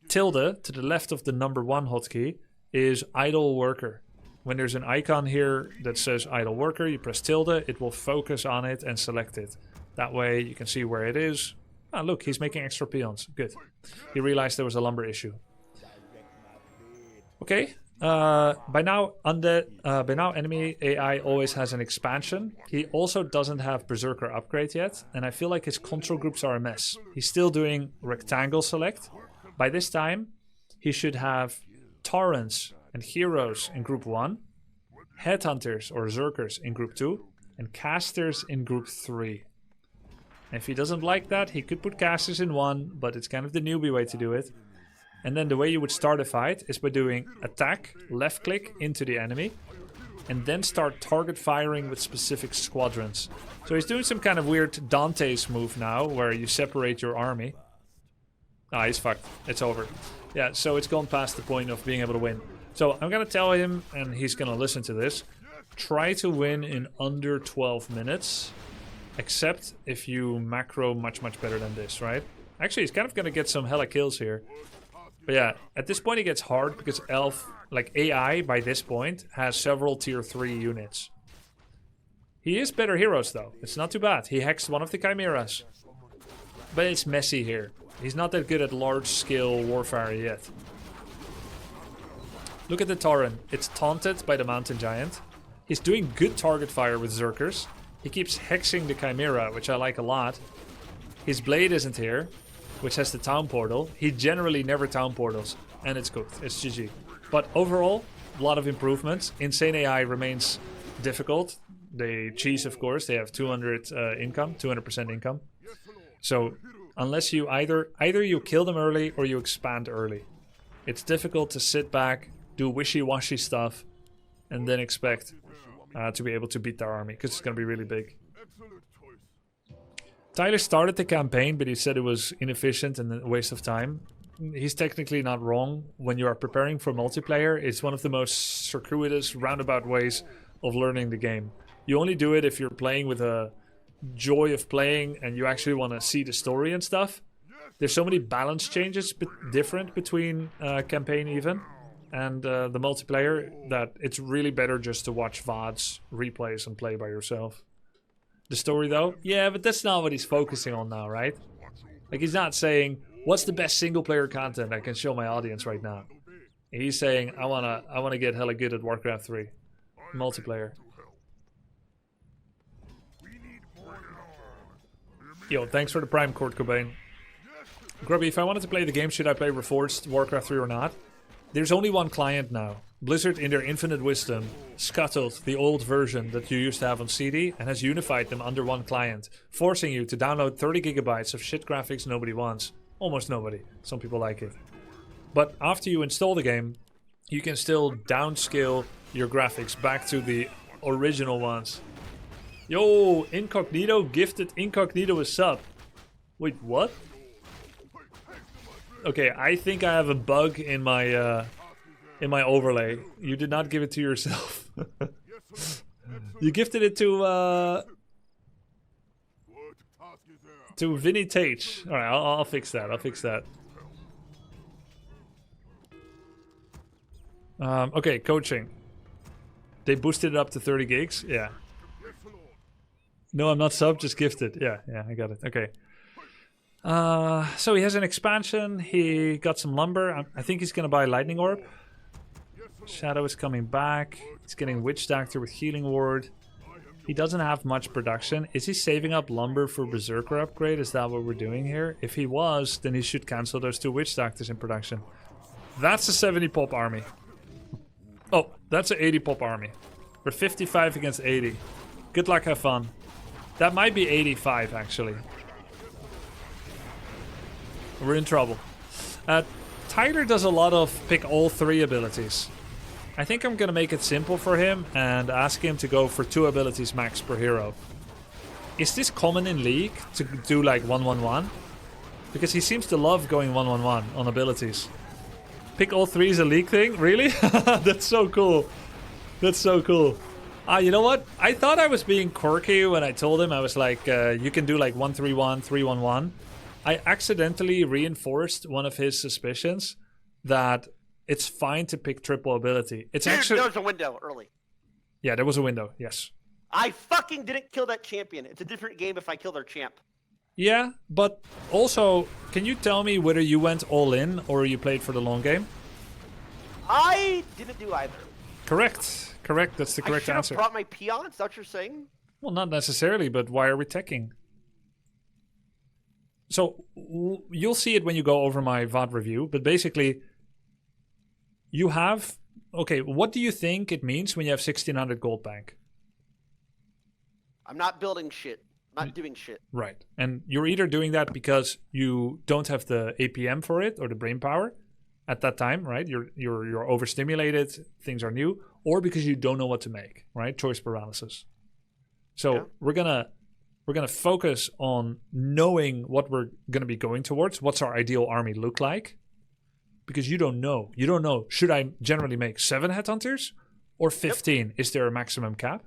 S1: Tilde, to the left of the number 1 hotkey, is idle worker. When there's an icon here that says idle worker, you press tilde, it will focus on it and select it. That way you can see where it is. Ah, look, he's making extra peons. Good. He realized there was a lumber issue. Okay. By now, enemy AI always has an expansion. He also doesn't have Berserker upgrade yet, and I feel like his control groups are a mess. He's still doing rectangle select. By this time, he should have torrents and heroes in group 1, headhunters or zerkers in group 2, and casters in group 3. And if he doesn't like that, he could put casters in 1, but it's kind of the newbie way to do it. And then the way you would start a fight is by doing attack, left click into the enemy, and then start target firing with specific squadrons. So he's doing some kind of weird Dante's move now, where you separate your army. Ah, he's fucked. It's over. Yeah, so it's gone past the point of being able to win. So I'm gonna tell him, and he's gonna listen to this, try to win in under 12 minutes, except if you macro much better than this, right? Actually, he's kind of gonna get some hella kills here. But yeah, at this point it gets hard because Elf, like AI by this point, has several tier 3 units. He is better heroes though. It's not too bad. He hexed one of the chimeras. But it's messy here. He's not that good at large scale warfare yet. Look at the Tauren. It's taunted by the mountain giant. He's doing good target fire with Zerkers. He keeps hexing the chimera, which I like a lot. His blade isn't here, which has the town portal. He generally never town portals, and it's cooked. It's GG. But overall, a lot of improvements. Insane AI remains difficult. They cheese, of course. They have 200 income, 200% income. So unless you either you kill them early or you expand early. It's difficult to sit back, do wishy-washy stuff, and then expect to be able to beat their army, because it's going to be really big. Tyler started the campaign, but he said it was inefficient and a waste of time. He's technically not wrong. When you are preparing for multiplayer, it's one of the most circuitous, roundabout ways of learning the game. You only do it if you're playing with a joy of playing and you actually want to see the story and stuff. There's so many balance changes different between campaign even and the multiplayer that it's really better just to watch VODs, replays, and play by yourself. The story though? Yeah, but that's not what he's focusing on now, right? Like, he's not saying, what's the best single player content I can show my audience right now? He's saying, I wanna get hella good at Warcraft 3. Multiplayer. Yo, thanks for the Prime, Kurt Cobain. Grubby, if I wanted to play the game, should I play Reforged Warcraft 3 or not? There's only one client now. Blizzard, in their infinite wisdom, scuttled the old version that you used to have on CD and has unified them under one client, forcing you to download 30 gigabytes of shit graphics nobody wants. Almost nobody. Some people like it. But after you install the game, you can still downscale your graphics back to the original ones. Yo, Incognito gifted Incognito a sub. Wait, what? Okay, I think I have a bug in my overlay. You did not give it to yourself. You gifted it to Vinny Tate. All right, I'll fix that. I'll fix that. Okay, coaching. They boosted it up to 30 gigs. Yeah. No, I'm not sub, just gifted. Yeah, I got it. Okay. So he has an expansion. He got some lumber. I think he's gonna buy Lightning Orb. Shadow is coming back. He's getting Witch Doctor with Healing Ward. He doesn't have much production. Is he saving up lumber for Berserker upgrade? Is that what we're doing here? If he was, then he should cancel those 2 Witch Doctors in production. That's a 70 pop army. Oh, that's an 80 pop army. We're 55 against 80. Good luck, have fun. That might be 85 actually. We're in trouble. Tyler does a lot of pick all 3 abilities. I think I'm gonna make it simple for him and ask him to go for 2 abilities max per hero. Is this common in League to do like 1-1-1? Because he seems to love going 1-1-1 on abilities. Pick all 3 is a League thing? Really? That's so cool. That's so cool. You know what? I thought I was being quirky when I told him. I was like, you can do like 1-3-1, 3-1-1. I accidentally reinforced one of his suspicions that it's fine to pick triple ability. It's actually...
S2: There was a window early.
S1: Yeah, there was a window, yes.
S2: I fucking didn't kill that champion. It's a different game if I kill their champ.
S1: Yeah, but also, can you tell me whether you went all in or you played for the long game?
S2: I didn't do either.
S1: Correct. Correct, that's the correct answer.
S2: I should have brought my peons, is that what you're saying?
S1: Well, not necessarily, but why are we teching? So, you'll see it when you go over my VOD review, but basically, you have... Okay, what do you think it means when you have 1600 gold bank?
S2: I'm not building shit. I'm not doing shit.
S1: Right, and you're either doing that because you don't have the APM for it, or the brain power, at that time, right? You're overstimulated, things are new, or because you don't know what to make, right? Choice paralysis. So, yeah. We're gonna focus on knowing what we're gonna be going towards. What's our ideal army look like? Because you don't know. You don't know. Should I generally make 7 headhunters or 15? Yep. Is there a maximum cap?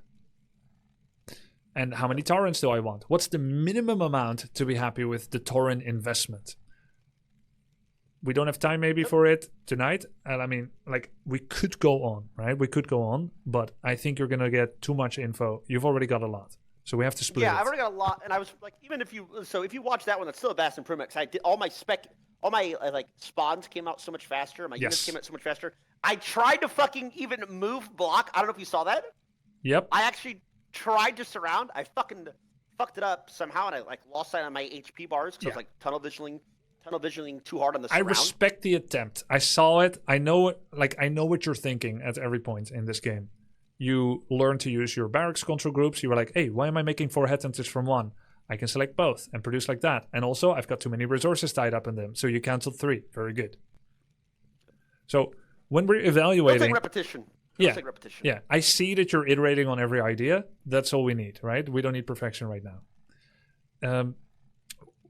S1: And how many Taurens do I want? What's the minimum amount to be happy with the Tauren investment? We don't have time maybe for it tonight. And I mean, like, we could go on, right? We could go on, but I think you're gonna get too much info. You've already got a lot. So we have to split it.
S2: Yeah, I've already got a lot, and I was like, even if you watch that one, that's still a vast improvement. Because I did all my like spawns came out so much faster. My units came out so much faster. I tried to fucking even move block. I don't know if you saw that.
S1: Yep.
S2: I actually tried to surround. I fucking fucked it up somehow, and I like lost sight on my HP bars because I was like tunnel visioning too hard on the surround.
S1: I respect the attempt. I saw it. I know what you're thinking at every point in this game. You learn to use your barracks control groups. You were like, hey, why am I making 4 headhunters from 1? I can select both and produce like that. And also, I've got too many resources tied up in them. So you canceled 3. Very good. So when we're
S2: It'll
S1: evaluating...
S2: take repetition. It'll take repetition.
S1: Yeah, I see that you're iterating on every idea. That's all we need, right? We don't need perfection right now.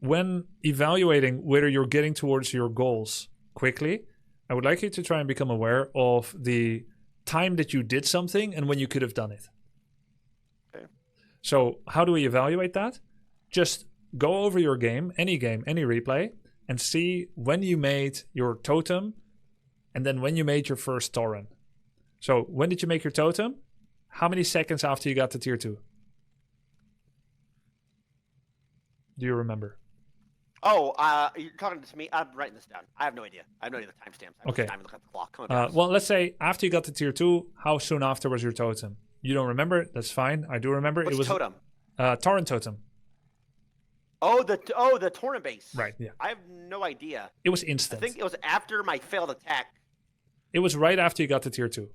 S1: When evaluating whether you're getting towards your goals quickly, I would like you to try and become aware of the time that you did something and when you could have done it.
S2: Okay.
S1: So how do we evaluate that? Just go over your game, any replay, and see when you made your totem and then when you made your first torrent. So when did you make your totem? How many seconds after you got to tier 2? Do you remember?
S2: Oh, you're talking to me? I'm writing this down. I have no idea. I have no idea the timestamps.
S1: Okay.
S2: Time to look at the clock. Come on,
S1: Well, let's say after you got to tier 2, how soon after was your totem? You don't remember? That's fine. I do remember.
S2: What's
S1: it was
S2: totem?
S1: Torrent totem.
S2: Oh, the torrent base.
S1: Right, yeah.
S2: I have no idea.
S1: It was
S2: I
S1: instant.
S2: think it was after my failed attack.
S1: It was right after you got to tier 2.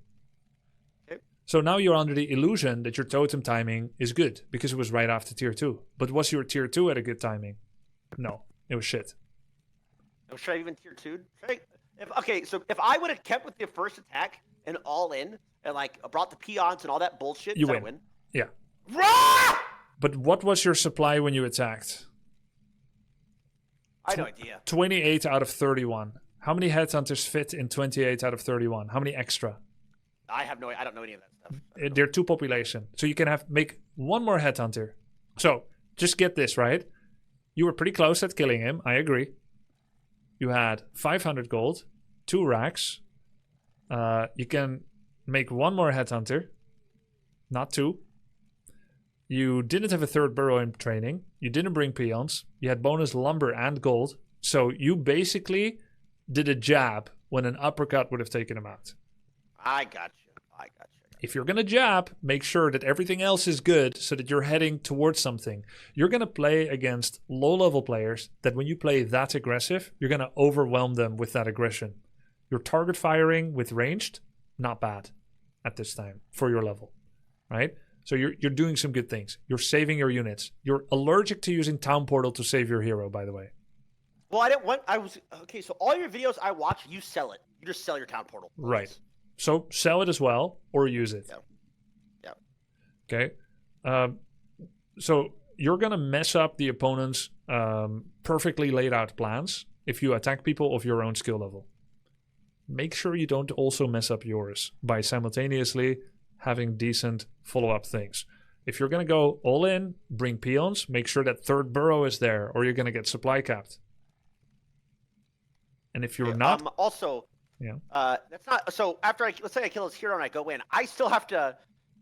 S2: Okay.
S1: So now you're under the illusion that your totem timing is good because it was right after tier 2. But was your tier 2 at a good timing? No, it was shit.
S2: Oh, should I even tier 2? So if I would have kept with the first attack and all in and like brought the peons and all that bullshit,
S1: You
S2: I
S1: win.
S2: win.
S1: Yeah.
S2: Rah!
S1: But what was your supply when you attacked?
S2: I have no idea.
S1: 28 out of 31. How many headhunters fit in 28 out of 31? How many extra?
S2: I don't know any of that stuff.
S1: They're 2 population. So you can make 1 more headhunter. So just get this right. You were pretty close at killing him. I agree. You had 500 gold, 2 racks. You can make 1 more headhunter, not 2. You didn't have a 3rd burrow in training. You didn't bring peons. You had bonus lumber and gold. So you basically did a jab when an uppercut would have taken him out.
S2: I got you.
S1: If you're going to jab, make sure that everything else is good so that you're heading towards something. You're going to play against low-level players that when you play that aggressive, you're going to overwhelm them with that aggression. Your target firing with ranged, not bad at this time for your level, right? So you're doing some good things. You're saving your units. You're allergic to using Town Portal to save your hero, by the way.
S2: Well, okay, so all your videos I watch, you sell it. You just sell your Town Portal.
S1: Right. So sell it as well or use it.
S2: Yeah.
S1: Okay. So you're going to mess up the opponent's perfectly laid out plans if you attack people of your own skill level. Make sure you don't also mess up yours by simultaneously having decent follow-up things. If you're going to go all in, bring peons, make sure that 3rd burrow is there or you're going to get supply capped. And if you're not...
S2: Also...
S1: Yeah.
S2: That's not so. After let's say I kill his hero and I go in, I still have to.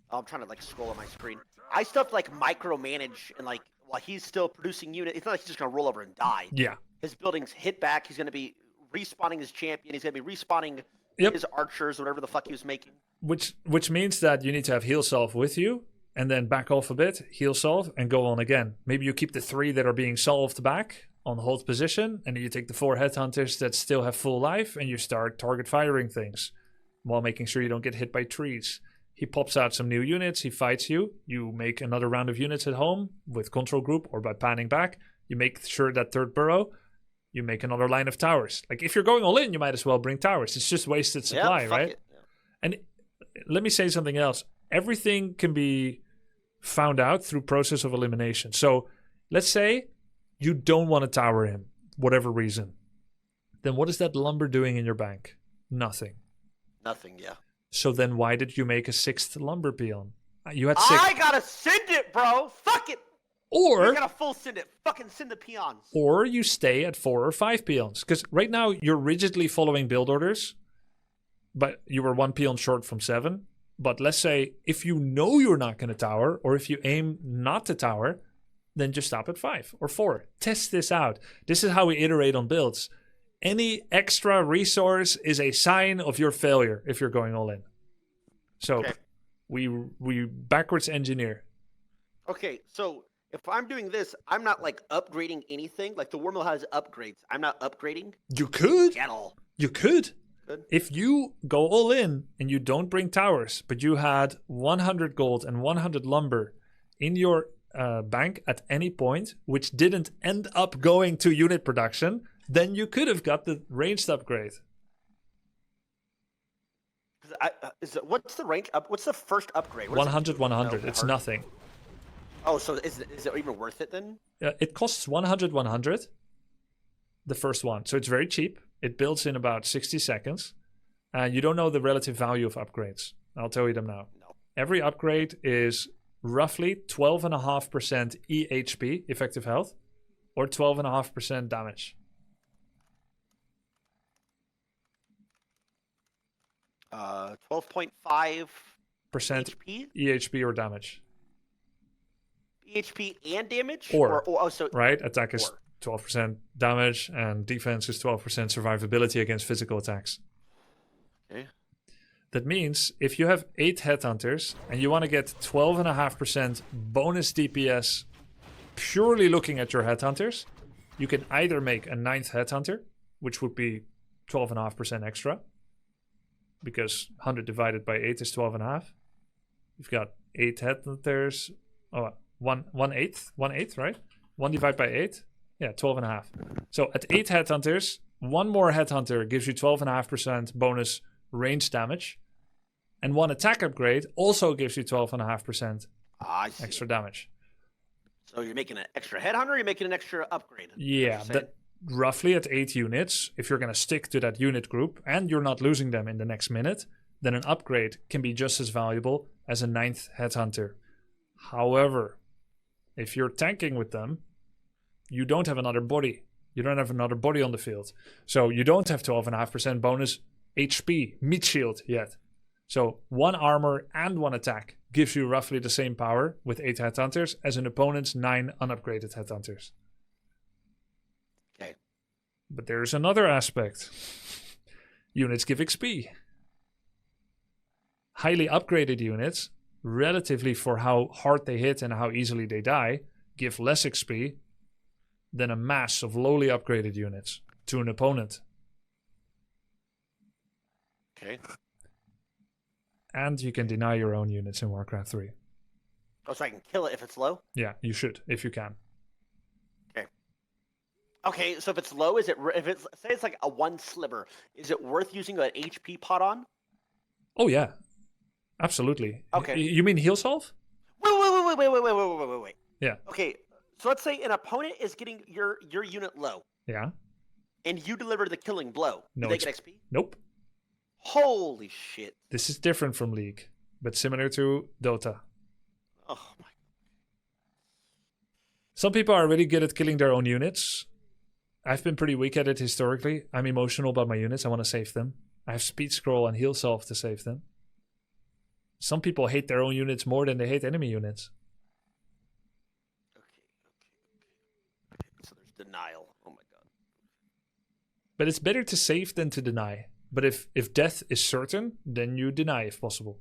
S2: I'm trying to like scroll on my screen. I still have to like micromanage and like while he's still producing units. It's not like he's just gonna roll over and die.
S1: Yeah.
S2: His buildings hit back. He's gonna be respawning his champion. He's gonna be respawning his archers, whatever the fuck he was making.
S1: Which means that you need to have heal solve with you, and then back off a bit, heal solve, and go on again. Maybe you keep the 3 that are being solved back on hold position, and then you take the 4 headhunters that still have full life and you start target firing things while making sure you don't get hit by trees. He pops out some new units, he fights you, you make another round of units at home with control group or by panning back, you make sure that 3rd burrow, you make another line of towers. Like if you're going all in, you might as well bring towers. It's just wasted supply, right?
S2: Yeah.
S1: And let me say something else. Everything can be found out through process of elimination. So let's say you don't want to tower him, whatever reason. Then what is that lumber doing in your bank? Nothing.
S2: Nothing, yeah.
S1: So then why did you make a 6th lumber peon? You had 6.
S2: I gotta send it, bro. Fuck it.
S1: Or
S2: you gotta full send it. Fucking send the peons.
S1: Or you stay at 4 or 5 peons. Because right now you're rigidly following build orders, but you were 1 peon short from 7. But let's say if you know you're not going to tower, or if you aim not to tower, then just stop at 5 or 4. Test this out. This is how we iterate on builds. Any extra resource is a sign of your failure if you're going all in. So
S2: okay.
S1: we backwards engineer.
S2: Okay, so if I'm doing this, I'm not like upgrading anything. Like the Warmill has upgrades. I'm not upgrading.
S1: You could.
S2: At all.
S1: You could.
S2: Good.
S1: If you go all in and you don't bring towers, but you had 100 gold and 100 lumber in your bank at any point, which didn't end up going to unit production, then you could have got the ranged upgrade.
S2: What's the range up? What's the first upgrade? What does it
S1: 100,
S2: do?
S1: 100.
S2: No,
S1: It's
S2: hard.
S1: nothing.
S2: Oh, so is it even worth it then?
S1: It costs 100, 100. The first one. So it's very cheap. It builds in about 60 seconds. And you don't know the relative value of upgrades. I'll tell you them now.
S2: No.
S1: Every upgrade is roughly 12.5% EHP, effective health, or 12.5% damage.
S2: 12.5
S1: Percent
S2: HP,
S1: EHP or damage.
S2: HP and damage,
S1: Or
S2: so
S1: right? Attack is 12% damage, and defense is 12% survivability against physical attacks.
S2: Okay.
S1: That means if you have 8 headhunters and you want to get 12.5% bonus DPS purely looking at your headhunters, you can either make a 9th headhunter, which would be 12.5% extra, because 100 divided by 8 is 12.5. You've got 8 headhunters. Oh, 1/8, right? 1 divided by 8. Yeah, 12.5. So at 8 headhunters, 1 more headhunter gives you 12.5% bonus range damage. And 1 attack upgrade also gives you 12.5%
S2: I see.
S1: extra damage.
S2: So you're making an extra headhunter, or you're making an extra upgrade.
S1: Yeah, that roughly at 8 units, if you're going to stick to that unit group and you're not losing them in the next minute, then an upgrade can be just as valuable as a 9th headhunter. However, if you're tanking with them, you don't have another body. You don't have another body on the field. So you don't have 12.5% bonus HP, mid shield yet. So 1 armor and 1 attack gives you roughly the same power with 8 headhunters as an opponent's 9 unupgraded headhunters.
S2: Okay.
S1: But there's another aspect. Units give XP. Highly upgraded units, relatively for how hard they hit and how easily they die, give less XP than a mass of lowly upgraded units to an opponent.
S2: Okay.
S1: And you can deny your own units in Warcraft 3.
S2: Oh, so I can kill it if it's low?
S1: Yeah, you should, if you can.
S2: Okay, so if it's low, say it's like a 1 sliver, is it worth using an HP pot on?
S1: Oh, yeah. Absolutely.
S2: Okay.
S1: You mean heal solve?
S2: Wait.
S1: Yeah.
S2: Okay, so let's say an opponent is getting your unit low,
S1: Yeah.
S2: and you deliver the killing blow.
S1: No
S2: Do they get XP?
S1: Nope.
S2: Holy shit.
S1: This is different from League, but similar to Dota.
S2: Oh my.
S1: Some people are really good at killing their own units. I've been pretty weak at it historically. I'm emotional about my units. I want to save them. I have speed scroll and heal self to save them. Some people hate their own units more than they hate enemy units.
S2: Okay. So there's denial. Oh my god.
S1: But it's better to save than to deny. But if death is certain, then you deny if possible.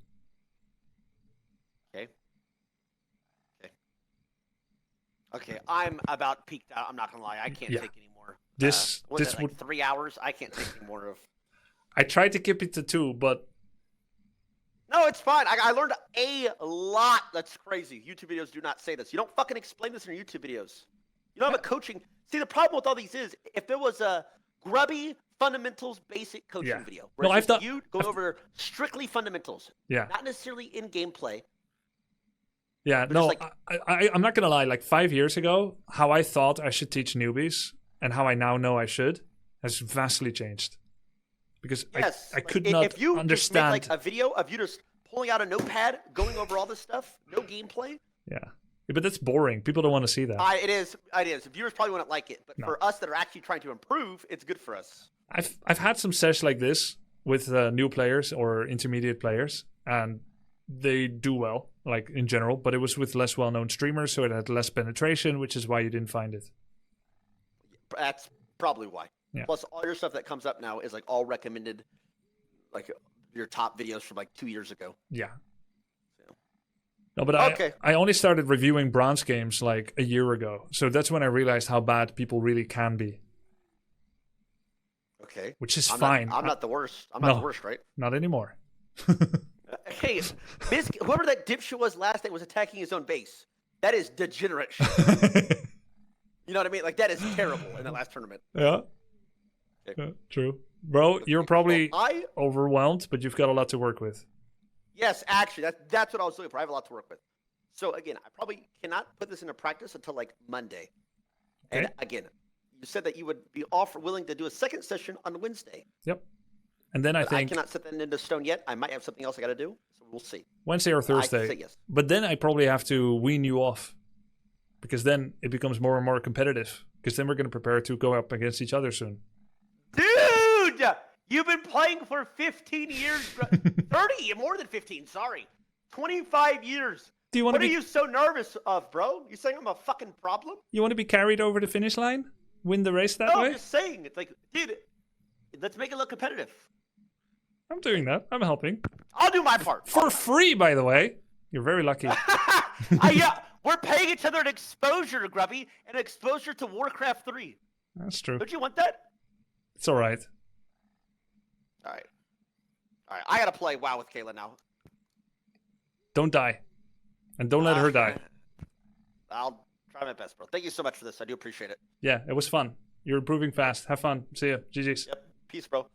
S2: Okay, I'm about peaked out. I'm not gonna lie. I can't take any more.
S1: This
S2: What is
S1: this
S2: it,
S1: would
S2: like 3 hours? I can't take any more of.
S1: I tried to keep it to 2, but
S2: No, it's fine. I learned a lot. That's crazy. YouTube videos do not say this. You don't fucking explain this in your YouTube videos. You don't have a coaching. See, the problem with all these is if there was a Grubby fundamentals basic coaching video, where
S1: No,
S2: it's
S1: I've
S2: just you go over strictly fundamentals,
S1: yeah.
S2: not necessarily in gameplay.
S1: Yeah,
S2: But
S1: no,
S2: it's
S1: I'm not going to lie. Like 5 years ago, how I thought I should teach newbies and how I now know I should has vastly changed. Because
S2: Yes,
S1: I could not
S2: if you
S1: understand.
S2: just make like a video of you just pulling out a notepad, going over all this stuff, no gameplay.
S1: Yeah, but that's boring. People don't want to see that.
S2: It is. Viewers probably wouldn't like it, but
S1: No.
S2: for us that are actually trying to improve, it's good for us.
S1: I've had some sessions like this with new players or intermediate players, and they do well, like in general. But it was with less well-known streamers, so it had less penetration, which is why you didn't find it.
S2: That's probably why.
S1: Yeah.
S2: Plus, all your stuff that comes up now is like all recommended, like your top videos from like 2 years ago.
S1: Yeah.
S2: So.
S1: No, but
S2: Okay.
S1: I only started reviewing bronze games like a year ago, so that's when I realized how bad people really can be.
S2: Okay.
S1: Which is
S2: I'm
S1: fine.
S2: I'm not the worst. I'm not
S1: No.
S2: the worst, right?
S1: Not anymore.
S2: Hey, whoever that dipshit was last night was attacking his own base. That is degenerate shit. You know what I mean? Like, that is terrible in that last tournament.
S1: Yeah.
S2: Okay.
S1: Yeah, true. Bro, you're probably
S2: Well,
S1: overwhelmed, but you've got a lot to work with.
S2: Yes, actually, that's what I was looking for. I have a lot to work with. So again, I probably cannot put this into practice until like Monday.
S1: Okay.
S2: And again, you said that you would be willing to do a second session on Wednesday.
S1: Yep. And then I
S2: But I
S1: think
S2: cannot set that into stone yet. I might have something else I got to do, so we'll see.
S1: Wednesday or
S2: I
S1: Thursday.
S2: can say yes.
S1: But then I probably have to wean you off. Because then it becomes more and more competitive. Because then we're going to prepare to go up against each other soon.
S2: Dude, you've been playing for 15 years, bro. 30, more than 15. Sorry, 25 years.
S1: Do you want
S2: What
S1: to
S2: are
S1: be
S2: you so nervous of, bro? You saying I'm a fucking problem?
S1: you want to be carried over the finish line? Win the race that
S2: No,
S1: way?
S2: I'm just saying. It's like, dude, let's make it look competitive.
S1: I'm doing that. I'm helping.
S2: I'll do my part.
S1: For free, by the way. You're very lucky.
S2: Yeah, we're paying each other an exposure, Grubby, and exposure to Warcraft 3.
S1: That's true.
S2: Don't you want that?
S1: It's all right.
S2: All right. I gotta play WoW with Kayla now.
S1: Don't die. And don't let her die.
S2: I'll try my best, bro. Thank you so much for this. I do appreciate it.
S1: Yeah, it was fun. You're improving fast. Have fun. See ya. GG's.
S2: Yep. Peace, bro.